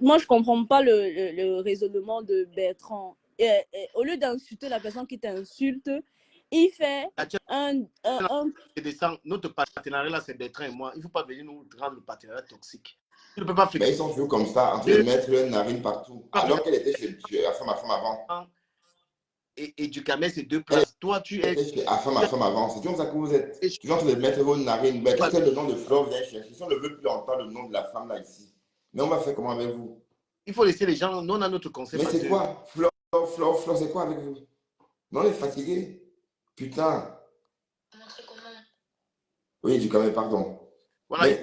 moi, je comprends pas le raisonnement de Bertrand. Et au lieu d'insulter la personne qui t'insulte, Il fait Tatiana, un... notre partenariat là, c'est Bertrand et moi. Il ne faut pas venir nous rendre le partenariat toxique. Tu ne peux pas Mais fréquenter ils sont toujours comme ça, en train de mettre leur narine partout. Alors qu'elle était chez ma femme avant. et du Camet, c'est deux Elle places. Toi, tu es. était chez ma femme avant. C'est comme ça que vous êtes. Et je- Toujours en train de mettre vos narines. Mais qu'est-ce que le nom de Flore vient chercher? Si on ne veut plus entendre le nom de la femme là ici. Mais on va faire comment avec vous? Il faut laisser les gens. Nous, on a notre conseil. Mais c'est quoi? Flore, Flore, c'est quoi avec vous? Non, on est fatigué. Putain. Oui, du Camet, pardon. Voilà,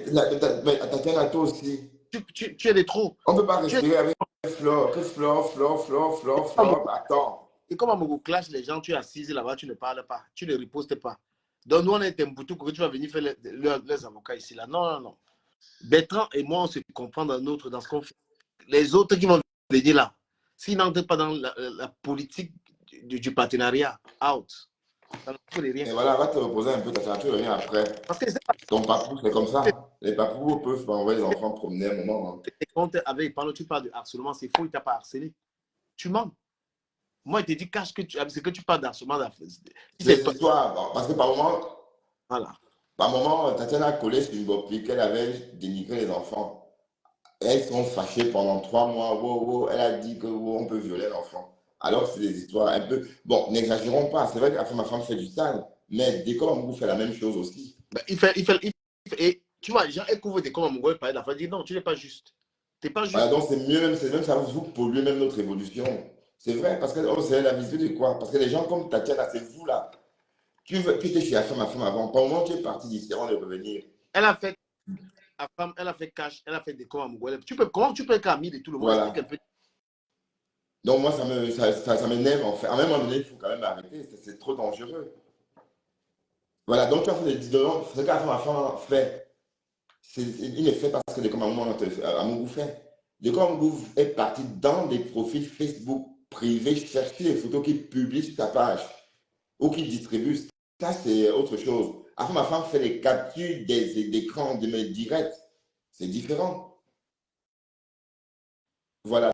Mais Tatiana, toi aussi. tu es des trop. On ne peut pas Tu es respirer avec Flore. Que Flore. Attends. Et comme à Mogo Clash, les gens, tu es assise là-bas, tu ne parles pas, tu ne ripostes pas. Donc, nous, on est un boutou que tu vas venir faire leurs avocats ici. Là. Non, non, non. Bertrand et moi, on se comprend dans ce qu'on fait. Les autres qui vont venir là, s'ils n'entrent pas dans la politique du partenariat, out. Ça ne peut rien. Et voilà, va te reposer un peu, Tatiana, tu reviens après. Parce que Ton papou, c'est comme ça. Les papous peuvent envoyer les enfants promener un moment. Hein. tes comptes avec, pendant que tu parles de harcèlement, c'est faux, il ne t'a pas harcelé. Tu mens. Moi, il te dit, cache que c'est que tu parles d'harcèlement. C'est l'histoire. Parce que par moment, Voilà. Tatiana a collé sur une bopie qu'elle avait dénigré les enfants. Elles sont fâchées pendant 3 mois. Wow, elle a dit que on peut violer l'enfant. Alors, c'est des histoires un peu. Bon, n'exagérons pas. C'est vrai que ma femme fait du sale. Mais Décor Mangou fait la même chose aussi. Ben, et tu vois, les gens, elles couvrent des comme mon gars, parler de la fin, disent non, tu n'es pas juste. Tu n'es pas juste. Voilà, donc c'est mieux, c'est même ça vous polluez même notre évolution. C'est vrai, parce que c'est la vision de quoi? Parce que les gens comme Tatiana, c'est vous là. Tu étais chez ma femme avant. Par moment, tu es parti d'ici avant de revenir. Elle a fait elle a fait cash, elle a fait des comme mon gars. Comment tu peux être ami de tout le monde? Voilà. Donc moi, ça m'énerve en fait. À un moment donné, il faut quand même arrêter. C'est trop dangereux. Voilà, donc tu as fait des disons, ce qu'à ma femme fait, il ne fait pas ce que les commandements à mon goût fait. Le commandement est parti dans des profils Facebook privés chercher les photos qu'il publie sur sa page ou qu'il distribue. Ça, c'est autre chose. Après, ma femme fait les captures d'écran de mes directs. C'est différent. Voilà.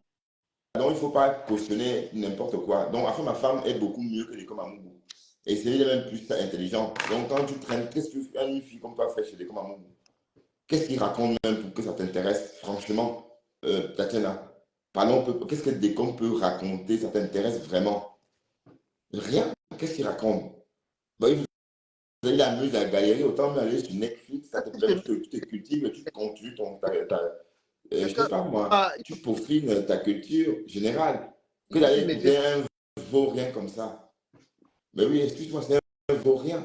Donc, il ne faut pas cautionner n'importe quoi. Donc, après, ma femme est beaucoup mieux que les commandements. Et c'est même plus intelligent. Donc, quand tu traînes, qu'est-ce que une fille comme toi fait chez les commandements? Qu'est-ce qu'il raconte même pour que ça t'intéresse, franchement, Tatiana? Parlons, qu'est-ce que Décom peut raconter, ça t'intéresse vraiment? Rien. Qu'est-ce qu'il raconte? Bon, il amuse à galérer, autant aller sur Netflix, ça te permet, tu te cultives, tu continues je ne sais pas moi, tu peaufines ta culture générale. Que d'aller écouter un vaurien comme ça. Mais oui, excuse-moi, c'est un vaurien.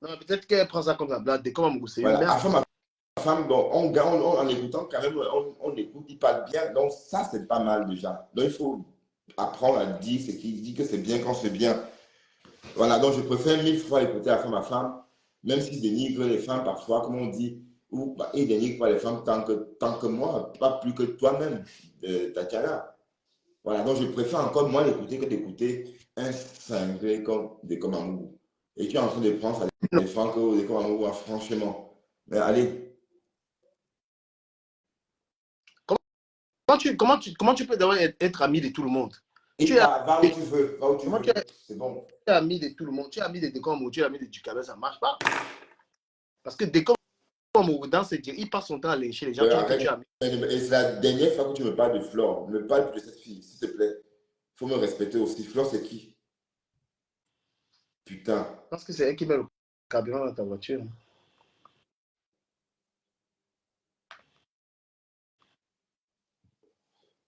Non, peut-être qu'elle prend ça comme la blague. Des comme c'est voilà. Enfin, ma femme, donc, en écoutant quand même, on écoute, il parle bien. Donc, ça, c'est pas mal déjà. Donc, il faut apprendre à dire ce qu'il dit, que c'est bien quand c'est bien. Voilà, donc je préfère 1000 fois écouter à ma femme, même s'il dénigre les femmes parfois, comme on dit, ou bah, il dénigre pas les femmes tant que moi, pas plus que toi-même, Tatiana. Voilà, donc je préfère encore moi l'écouter que d'écouter un cinglé comme Amour. Et tu es en train de prendre ça défendre que comme Amour, franchement. Mais allez. Comment tu peux d'abord être ami de tout le monde? Va où tu veux, va où tu veux. C'est bon. Tu es ami de tout le monde, tu es ami de Décom ou tu es ami de Ducabel, ça ne marche pas. Parce que Décom, dans ce il passe son temps à lyncher les gens. Et c'est la dernière fois que tu me parles de Flore. Ne me parle plus de cette fille, s'il te plaît. Il faut me respecter aussi. Flore, c'est qui? Putain. Je pense que c'est elle qui met le carburant dans ta voiture.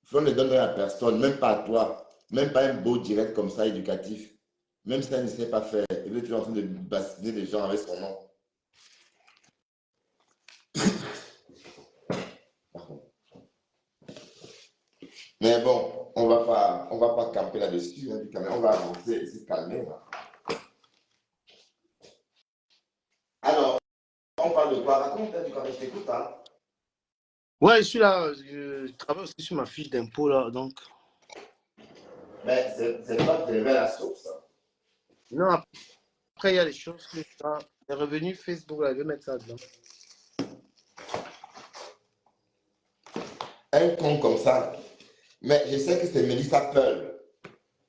Flore ne donne rien à personne, même pas à toi. Même pas un beau direct comme ça, éducatif. Même si elle ne sait pas faire. Il est toujours en train de bassiner les gens avec son nom. Mais bon, on va pas camper là-dessus. Hein, on va avancer et se calmer. Là. Alors, on parle de quoi? Raconte, hein, quand je t'écoute. Hein. Ouais, je suis là. Je travaille aussi sur ma fiche d'impôt là, donc. Mais c'est pas de lever la source. Non, après, il y a les choses que les revenus Facebook, là, je vais mettre ça dedans. Un compte comme ça. Mais je sais que c'est Melissa Pearl.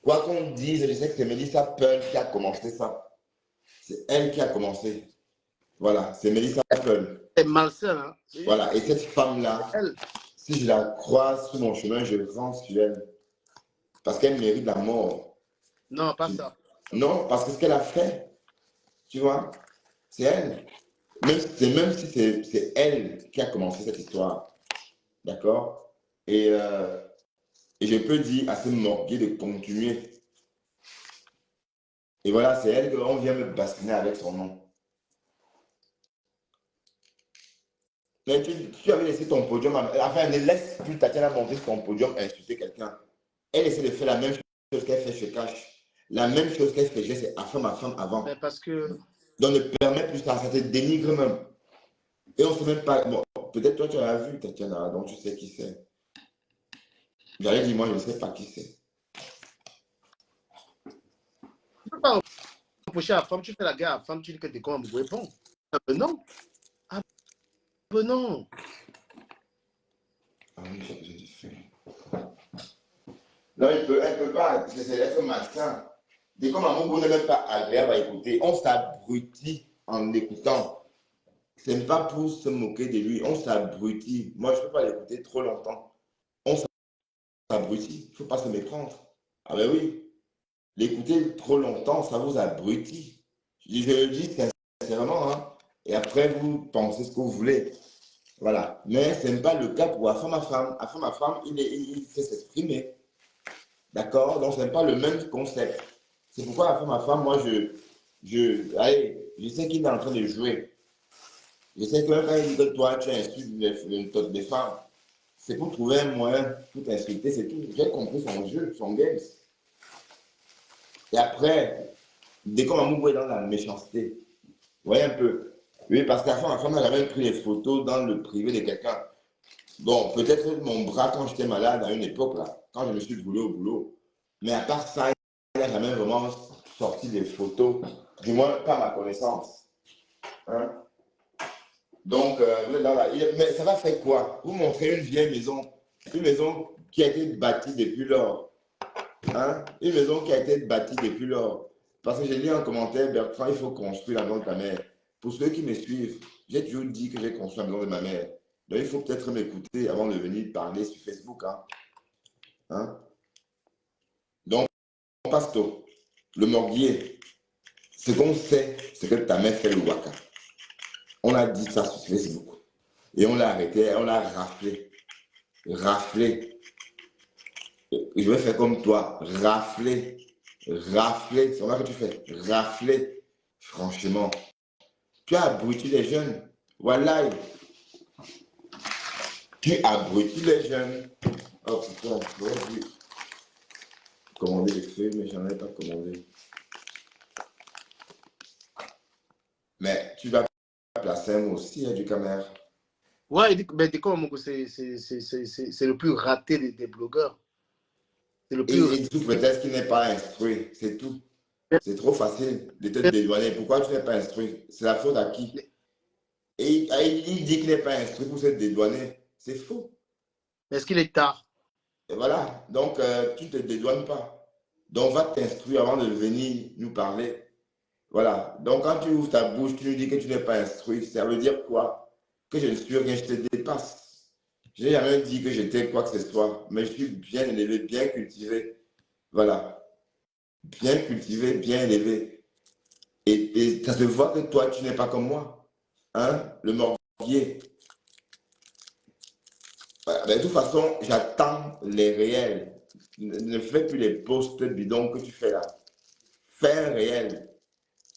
Quoi qu'on dise, je sais que c'est Melissa Pearl qui a commencé ça. C'est elle qui a commencé. Voilà, c'est Melissa Pearl. C'est malsain. Hein? Voilà, et cette femme-là, Elle. si je la croise sur mon chemin, je rentre sur elle. Parce qu'elle mérite la mort. Non, pas ça. Non, parce que ce qu'elle a fait, tu vois, c'est elle. Même si c'est elle qui a commencé cette histoire. D'accord? Et je peux dire à ce morgué de continuer. Et voilà, c'est elle qu'on vient me bassiner avec son nom. Mais tu avais laissé ton podium, enfin, ne laisse plus Tatiana monter sur ton podium insulter quelqu'un. Elle essaie de faire la même chose qu'elle fait chez Cash. La même chose qu'elle faisait, c'est à femme avant. Mais parce que. Donc ne permet plus ça, ça te dénigre même. Et on ne sait même pas. Bon, peut-être toi tu as vu Tatiana, donc tu sais qui c'est. J'allais dire, moi je ne sais pas qui c'est. Tu ne peux pas reprocher à la femme, tu fais la guerre à la femme, tu dis que tu es comme un répond. Ah ben non. Ah ben non. Ah oui, j'ai besoin de faire. Non, elle peut pas, c'est être malsain. Dès comme un mot n'est même pas agréable à écouter, on s'abrutit en écoutant. Ce n'est pas pour se moquer de lui, on s'abrutit. Moi, je ne peux pas l'écouter trop longtemps. On s'abrutit, il ne faut pas se méprendre. Ah ben oui, l'écouter trop longtemps, ça vous abrutit. Je le dis sincèrement, hein. Et après, vous pensez ce que vous voulez. Voilà. Mais ce n'est pas le cas pour la femme à femme. À femme à femme, il sait s'exprimer. D'accord? Donc, ce n'est pas le même concept. C'est pourquoi la femme à femme, moi, allez, je sais qu'il est en train de jouer. Je sais que même quand il dit que toi, tu insultes des femmes, c'est pour trouver un moyen pour t'insulter, c'est tout. J'ai compris son jeu, son game. Et après, dès qu'on m'a est dans la méchanceté, vous voyez un peu. Oui, parce qu'à la femme, elle a même pris les photos dans le privé de quelqu'un. Bon, peut-être mon bras quand j'étais malade à une époque, là, quand je me suis brûlé au boulot. Mais à part ça, il n'a jamais vraiment sorti des photos, du moins pas à ma connaissance. Hein? Donc, vous êtes là, mais ça va faire quoi? Vous montrez une vieille maison, une maison qui a été bâtie depuis lors. Hein? Une maison qui a été bâtie depuis lors. Parce que j'ai lu en commentaire, Bertrand, il faut construire la maison de ta mère. Pour ceux qui me suivent, j'ai toujours dit que j'ai construit la maison de ma mère. Donc, il faut peut-être m'écouter avant de venir parler sur Facebook. Hein? Hein? Donc, Pasto, le morguier, ce qu'on sait, c'est que ta mère fait le waka. On a dit ça sur Facebook. Et on l'a arrêté, on l'a raflé. Raflé. Je vais faire comme toi. Raflé. Raflé. C'est ça que tu fais. Raflé. Franchement. Tu as abruti les jeunes. Voilà. Tu abrutis les jeunes. Oh putain, j'aurais dû commander les feuilles, mais j'en ai pas commandé. Mais tu vas placer un mot aussi, hein, du caméra. Ouais, il dit que ben, c'est le plus raté des blogueurs. C'est le plus. Et tout peut-être qu'il n'est pas instruit, c'est tout. C'est trop facile de te dédouaner. Pourquoi tu n'es pas instruit? C'est la faute à qui? Et il dit qu'il n'est pas instruit pour se dédouaner. C'est faux. Est-ce qu'il est tard? Et voilà. Donc, tu ne te dédouanes pas. Donc, va t'instruire avant de venir nous parler. Voilà. Donc, quand tu ouvres ta bouche, tu nous dis que tu n'es pas instruit. Ça veut dire quoi? Que je ne suis rien, je te dépasse. Je n'ai jamais dit que j'étais quoi que ce soit. Mais je suis bien élevé, bien cultivé. Voilà. Bien cultivé, bien élevé. Et ça se voit que toi, tu n'es pas comme moi. Hein? Le morbier. De toute façon, j'attends les réels. Ne fais plus les posts bidons que tu fais là. Fais un réel.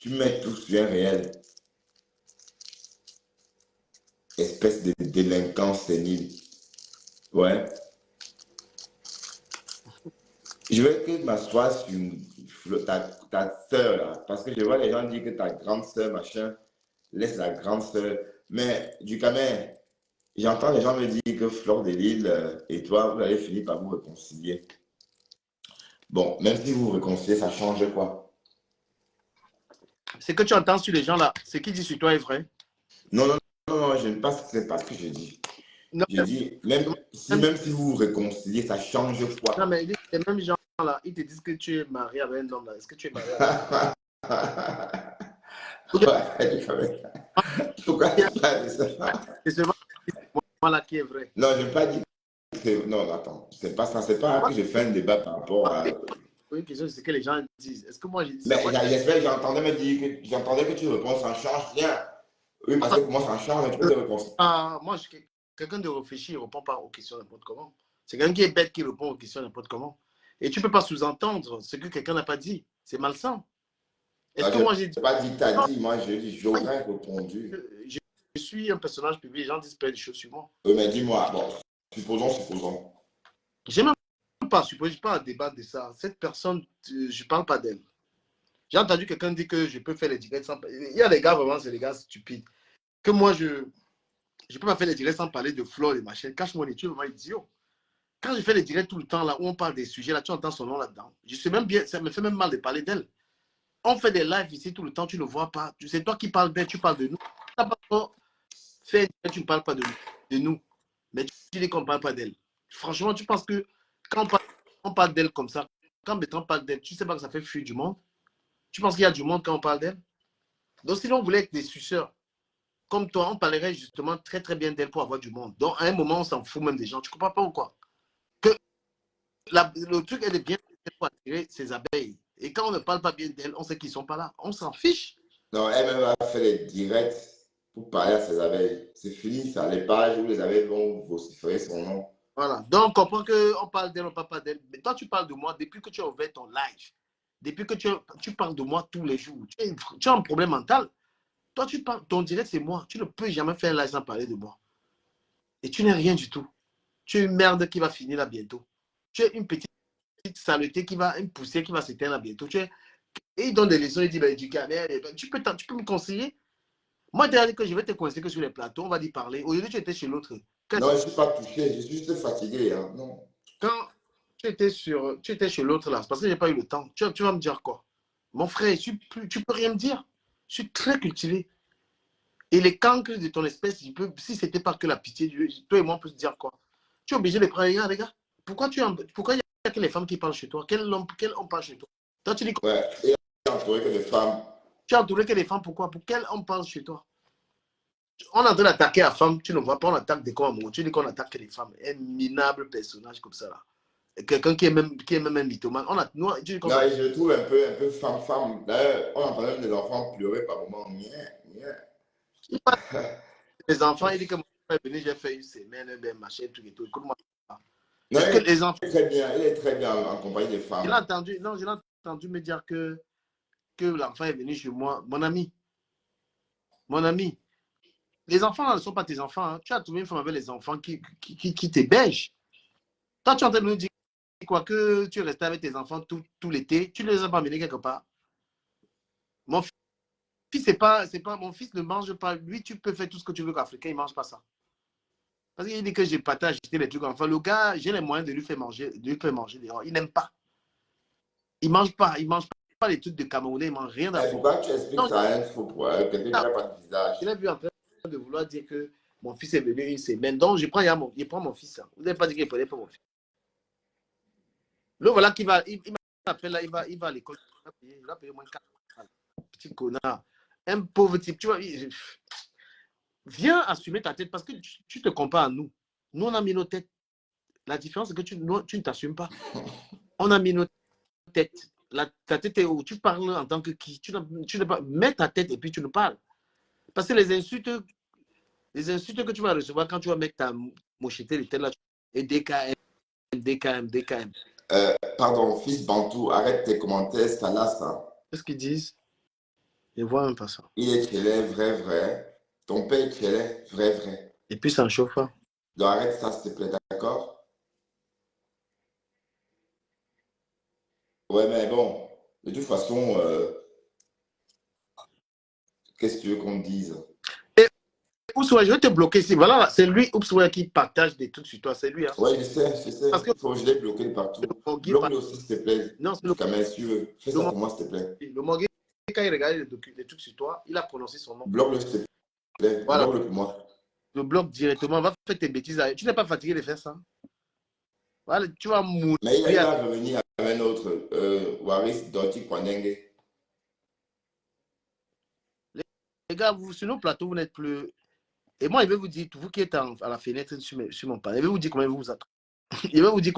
Tu mets tout sur un réel. Espèce de délinquant sénile. Ouais. Je veux que m'assoie sur ta soeur là. Parce que je vois les gens dire que ta grande soeur, machin, laisse la grande soeur. Mais du Camer, j'entends les gens me dire que Fleur de Lille et toi, vous allez finir par vous réconcilier. Bon, même si vous vous réconciliez, ça change quoi? Ce que tu entends sur les gens là, ce qu'ils disent sur toi est vrai. Non, non, non, non, je ne pense que c'est pas ce que je dis. Non, Je dis, même si vous vous réconciliez, ça change quoi? non mais les mêmes gens là, ils te disent que tu es marié avec un homme là. Est-ce que tu es marié avec Ouais, pourquoi tu parles de ça? c'est seulement moi là qui est vrai. Non, je n'ai pas dit que non, attends, c'est pas ça, c'est pas que je fais un débat par rapport à. Une question, c'est ce que les gens disent. Est-ce que moi j'ai dit ça? Mais Moi, j'espère que j'entendais me dire que j'entendais que tu réponds, ça ne change rien. Oui, parce que pour moi, ça change, mais tu peux te répondre. moi, je suis quelqu'un de réfléchi, il ne répond pas aux questions n'importe comment. C'est quelqu'un qui est bête qui répond aux questions n'importe comment. Et tu ne peux pas sous-entendre ce que quelqu'un n'a pas dit. C'est malsain. Est-ce Ah, que je moi j'ai dit. n'ai pas dit que tu as dit, moi je dis, j'aurais répondu. Je suis un personnage public, les gens disent plein de choses sur moi. Oui, mais dis-moi, bon, supposons. Je n'ai même pas supposé, je ne pas débattre de ça. Cette personne, je ne parle pas d'elle. J'ai entendu quelqu'un dire que je peux faire les directs sans. Il y a des gars, vraiment, c'est des gars stupides. Que moi, je ne peux pas faire les directs sans parler de Flo et machin. Cache mon étude, vraiment idiot. Quand je fais les directs tout le temps, là, où on parle des sujets, là, tu entends son nom là-dedans. Je sais même bien, ça me fait même mal de parler d'elle. On fait des lives ici tout le temps, tu ne vois pas. C'est toi qui parles d'elle, tu parles de nous. Tu n'as pas fait, tu ne parles pas de nous. Mais tu dis qu'on ne parle pas d'elle. Franchement, tu penses que quand on parle d'elle comme ça, quand Bertrand parle d'elle, tu ne sais pas que ça fait fuir du monde? Tu penses qu'il y a du monde quand on parle d'elle? Donc, si on voulait être des suceurs, comme toi, on parlerait justement très très bien d'elle pour avoir du monde. Donc, à un moment, on s'en fout même des gens. Tu ne comprends pas ou quoi? Que le truc, elle est bien pour attirer ses abeilles. Et quand on ne parle pas bien d'elle, on sait qu'ils ne sont pas là. On s'en fiche. Non, elle-même a fait les directs pour parler à ses abeilles. C'est fini, ça, les pages où les abeilles vont vociférer son nom. Voilà. Donc, on comprend qu'on parle d'elle, on ne parle pas d'elle. Mais toi, tu parles de moi depuis que tu as ouvert ton live. Depuis que tu parles de moi tous les jours. Tu as un problème mental. Toi, tu parles, ton direct, c'est moi. Tu ne peux jamais faire un live sans parler de moi. Et tu n'es rien du tout. Tu es une merde qui va finir là bientôt. Tu es une petite saleté qui va, une poussière qui va s'éteindre là bientôt. Et il donne des leçons, il dit, ben, tu peux me conseiller. Moi, derrière que je vais te conseiller que sur les plateaux, on va y parler. Aujourd'hui, tu étais chez l'autre. Non, je ne suis pas touché, je suis juste fatigué. Hein. Non. Quand tu étais chez l'autre là, c'est parce que je n'ai pas eu le temps. Tu vas me dire quoi? Mon frère, tu ne peux rien me dire. Je suis très cultivé. Et les cancres de ton espèce, si ce n'était pas que la pitié de Dieu, toi et moi, on peut se dire quoi? Tu es obligé de prendre, regarde, les gars. Pourquoi il n'y a que les femmes qui parlent chez toi? Quel homme parle chez toi? Toi, tu dis quoi? Ouais, et entouré que des femmes. Tu es entouré que les femmes, pourquoi? Pour quel homme parle chez toi? On est en train d'attaquer la femme, tu ne vois pas, on attaque des corps amoureux. Tu dis qu'on attaque les femmes. Un minable personnage comme ça, là. Quelqu'un qui est même un mythomane. Non, je le trouve un peu femme. D'ailleurs, on entend même des enfants pleurer par moments. Les enfants, il dit que mon frère est venu, j'ai fait une semaine, ben, machin, tout et tout. Écoute-moi. Non, Est-ce que les enfants. Il est très bien en compagnie des femmes. Je l'ai entendu me dire que l'enfant est venu chez moi. Mon ami, les enfants là, ne sont pas tes enfants. Hein. Tu as trouvé une femme avec les enfants qui t'hébergent. Toi, tu es en train de nous dire quoi, que tu es resté avec tes enfants tout l'été. Tu ne les as pas amenés quelque part. Mon fils, mon fils ne mange pas. Lui, tu peux faire tout ce que tu veux qu'Africain, il ne mange pas ça. Parce qu'il dit que j'ai pas acheté les trucs. Enfin, le gars, j'ai les moyens de lui faire manger dehors. Il n'aime pas. Il mange pas les trucs de Camerounais, il mange rien d'Africain. Pourquoi tu expliques ça à un faux pour quelqu'un qui n'a pas de visage? Je l'ai vu en train de vouloir dire que mon fils est venu une semaine. Donc, je prends mon fils. Hein. Vous n'avez pas dit qu'il prenait pas mon fils. Le voilà qui va, il m'appelle là, il va à l'école. Il va payer moins 4 petit connard. Un pauvre type, tu vois. Viens assumer ta tête parce que tu te compares à nous. Nous, on a mis nos têtes. La différence, c'est que tu ne t'assumes pas. On a mis nos têtes. Ta tête est où? Tu parles en tant que qui? Tu n'as pas. Mets ta tête et puis tu nous parles. Parce que les insultes que tu vas recevoir quand tu vas mettre ta mocheté de telle là, et DKM. Pardon, fils Bantou, arrête tes commentaires, ça là, ça. Qu'est-ce qu'ils disent? Je vois même pas ça. Il est chelé, vrai. Ton père est chelé, vrai. Et puis, ça en chauffe pas. Donc arrête ça, s'il te plaît, d'accord? Ouais, mais bon, de toute façon, qu'est-ce que tu veux qu'on dise? Oupsoué, je vais te bloquer ici. Voilà, c'est lui, Oupsoué, qui partage des trucs sur toi. C'est lui. Hein. Ouais, je sais. Parce que Je l'ai bloqué de partout. Bloque-le aussi, s'il te plaît. Non, c'est Jusqu'à main sûre. Fais ça pour moi, s'il te plaît. Le Morgue, quand il regardait les trucs sur toi, il a prononcé son nom. Bloque-le, s'il te plaît. Voilà. Bloque-le pour moi. Le bloque directement. Va faire tes bêtises. Tu n'es pas fatigué de faire ça? Voilà, tu vas mourir. Mais il va revenir avec un autre, Waris Doti Kwanenge. Les gars, vous, sur nos plateaux, vous n'êtes plus. Et moi, je vais vous dire, vous qui êtes à la fenêtre sur mon panel, je vais vous dire comment vous attendez. Je vais vous dire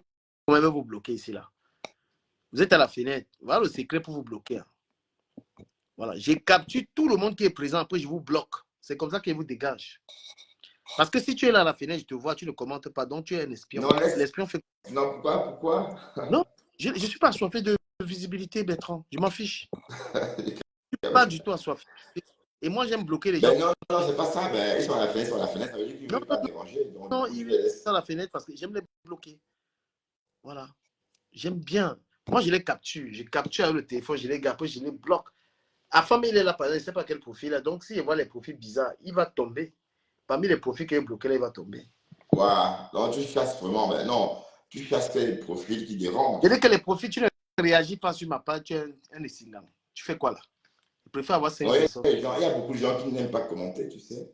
comment je vais vous bloquer ici, là. Vous êtes à la fenêtre. Voilà le secret pour vous bloquer. Hein. Voilà. Je capture tout le monde qui est présent, après je vous bloque. C'est comme ça qu'il vous dégage. Parce que si tu es là à la fenêtre, je te vois, tu ne commentes pas, donc tu es un espion. Non, l'espion fait. Non, pourquoi? Non, je ne suis pas assoiffé de visibilité, Bertrand. Je m'en fiche. Je ne suis pas du tout assoiffé. Et moi, j'aime bloquer les gens. Non, c'est pas ça. Ben, ils sont à la fenêtre, ça veut dire qu'ils ne veulent pas déranger. Donc, non, ils sont à la fenêtre parce que j'aime les bloquer. Voilà. J'aime bien. Moi, je les capture. Je capture avec le téléphone, je les garde, après je les bloque. Afam, il est là, par exemple, je ne sais pas quel profil. Là. Donc, s'il voit les profils bizarres, il va tomber. Parmi les profils qu'il a bloqués, là, il va tomber. Voilà. Donc, tu chasses vraiment. Ben non, tu chasses les profils qui dérangent. Je dis que les profils, tu ne réagis pas sur ma page, tu es un essingam. Tu fais quoi là? Je préfère avoir 5 personnes. Il y a beaucoup de gens qui n'aiment pas commenter, tu sais.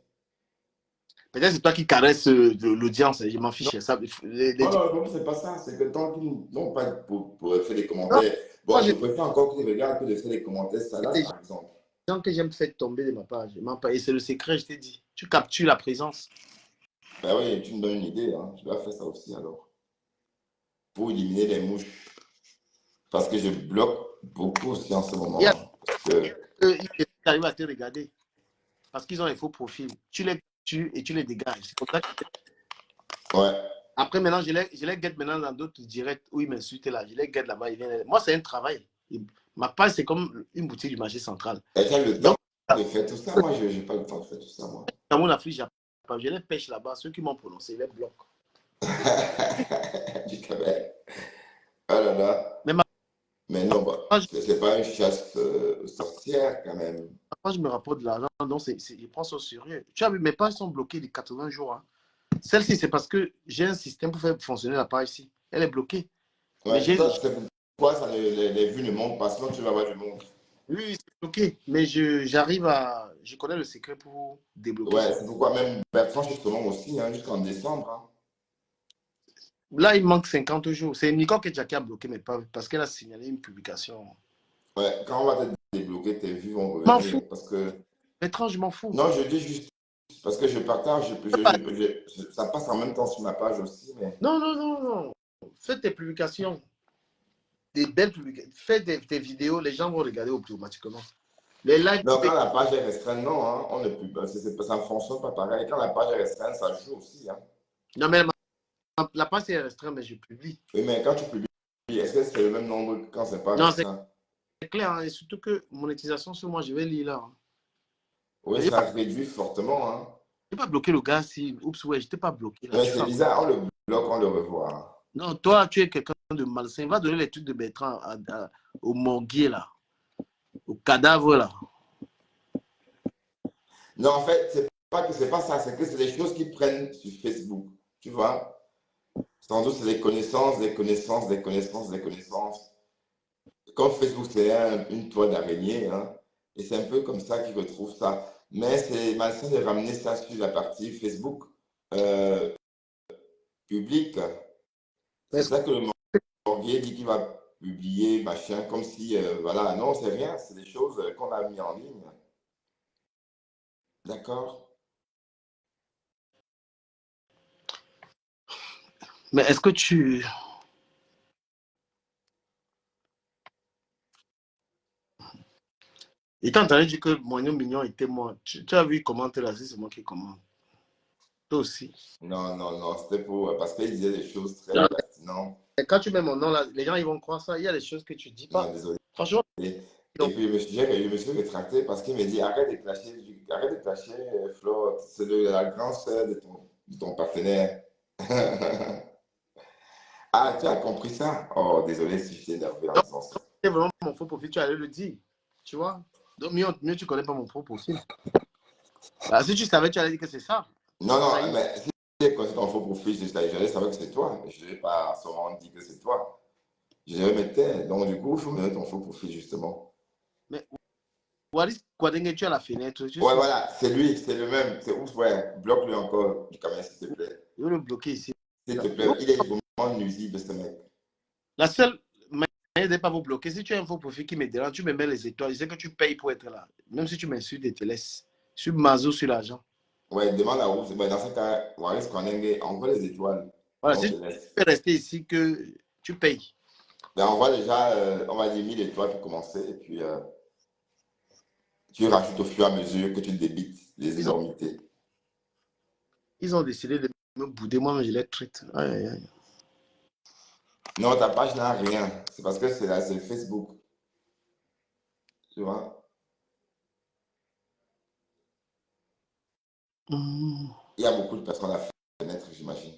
Peut-être c'est toi qui caresses l'audience, je m'en fiche. Ça, non, c'est pas ça. C'est que tant qu'ils n'ont pas pour faire des commentaires. Bon, je préfère encore qu'ils regardent que de faire des commentaires salaces, par exemple. Les gens que j'aime faire tomber de ma page. Et c'est le secret, je t'ai dit. Tu captures la présence. Ben oui, tu me donnes une idée. Hein. Je dois faire ça aussi alors. Pour éliminer les mouches. Parce que je bloque beaucoup aussi en ce moment. Ils arrivent à te regarder. Parce qu'ils ont les faux profils. Tu les tues et tu les dégages. C'est comme ça que... Ouais. Après, maintenant, je les guette maintenant dans d'autres directs où ils m'insultent là. Je les guette là-bas. Moi, c'est un travail. Ma page, c'est comme une boutique du marché central. Et tu as le temps de faire tout ça? Moi, je n'ai pas le temps de faire tout ça, moi. Dans mon Afrique, je les pêche là-bas. Ceux qui m'ont prononcé, ils les bloquent. Du Québec. Ah là là. Mais non, bah, c'est pas une chasse sorcière quand même. Après, je me rapporte de l'argent, donc je prends ça au sérieux. Tu as vu, mes pages sont bloquées les 80 jours. Hein. Celle-ci, c'est parce que j'ai un système pour faire fonctionner la page ici. Elle est bloquée. Ouais, c'est pourquoi les vues ne montent pas, sinon tu vas avoir du monde. Oui, c'est bloqué. Mais j'arrive à... Je connais le secret pour débloquer. Ouais, c'est pourquoi même Bertrand, justement, aussi, hein, jusqu'en décembre. Hein. Là, il manque 50 jours. C'est Nicole qui a bloqué mes pages parce qu'elle a signalé une publication. Ouais, quand on va te débloquer, tes vues vont revenir. M'en fous. Parce que... Bertrand, je m'en fous. Non, je dis juste parce que je partage, ça passe en même temps sur ma page aussi. Mais... Non. Fais tes publications. Des belles publications. Fais tes vidéos, les gens vont regarder automatiquement. Les likes. Non, quand la page est restreinte, non, hein, on ne publie, ça ne fonctionne pas pareil. Quand la page est restreinte, ça joue aussi. Hein. Non, mais la page est restreinte, mais je publie. Oui, mais quand tu publies, est-ce que c'est le même nombre que quand c'est pas restreint? C'est clair, hein, et surtout que monétisation sur moi, je vais lire là. Hein. Oui, ça réduit fortement. Hein. Je n'ai pas bloqué le gars si. Oups, ouais, je t'ai pas bloqué. Mais c'est bizarre, on le bloque, on le revoit. Hein. Non, toi, tu es quelqu'un de malsain. Va donner les trucs de Bertrand au morguier là, au cadavre là. Non, en fait, c'est pas ça, c'est que c'est des choses qui prennent sur Facebook. Tu vois? Sans doute, c'est des connaissances. Comme Facebook, c'est une toile d'araignée, hein, et c'est un peu comme ça qu'ils retrouvent ça. Mais c'est malsain de ramener ça sur la partie Facebook publique. C'est ça que le morguier dit qu'il va publier, machin, comme si, voilà, non, c'est rien, c'est des choses qu'on a mis en ligne. D'accord? Mais est-ce que tu... Et t'as entendu dire que Moignon Mignon était mort. Tu as vu comment tu l'as dit, c'est moi qui commande. Toi aussi. Non, c'était pour... Parce qu'il disait des choses très pertinentes. Et quand tu mets mon nom là, les gens ils vont croire ça. Il y a des choses que tu dis pas. Non, désolé. Franchement. Et puis, je me suis rétracté parce qu'il me dit arrête de clasher, Flo, c'est la grande sœur de ton partenaire. Ah, tu as compris ça? Oh, désolé si je t'ai énervé dans le sens. C'est vraiment mon faux profil, tu allais le dire. Tu vois? Donc, mieux tu connais pas mon faux profil. Bah, si tu savais, tu allais dire que c'est ça. Non, mais si tu connais ton faux profil, je savais que c'est toi. Je ne vais pas seulement dire que c'est toi. Je vais mettre. Donc, du coup, il faut me donner ton faux profil, justement. Mais Waris Kwadenge, tu as la fenêtre. Ouais, voilà, c'est lui, c'est le même. C'est ouf, ouais. Bloque-le encore, du caméra, s'il te plaît. Je vais le bloquer ici. S'il te plaît, il est vraiment nuisible, ce mec. La seule manière de ne pas vous bloquer, si tu as un faux profil qui me dérange, tu me mets les étoiles. Je sais que tu payes pour être là. Même si tu m'insultes et te laisses. Je suis maso sur l'argent. Ouais, demande à Ours. Ouais, dans ce cas, Waris Konenge, envoie les étoiles. Voilà, On si te tu laisse. peux rester ici, que tu payes. Ben, on va déjà, on va dire 1000 étoiles pour commencer. Et puis, tu rajoutes au fur et à mesure que tu débites les Ils ont, énormités. ils ont décidé de me bouder. Moi, je les traite. Aïe, aïe, aïe. Non, ta page n'a rien. C'est parce que c'est là, c'est Facebook. Tu vois? Mmh. Il y a beaucoup de personnes à fenêtre, j'imagine.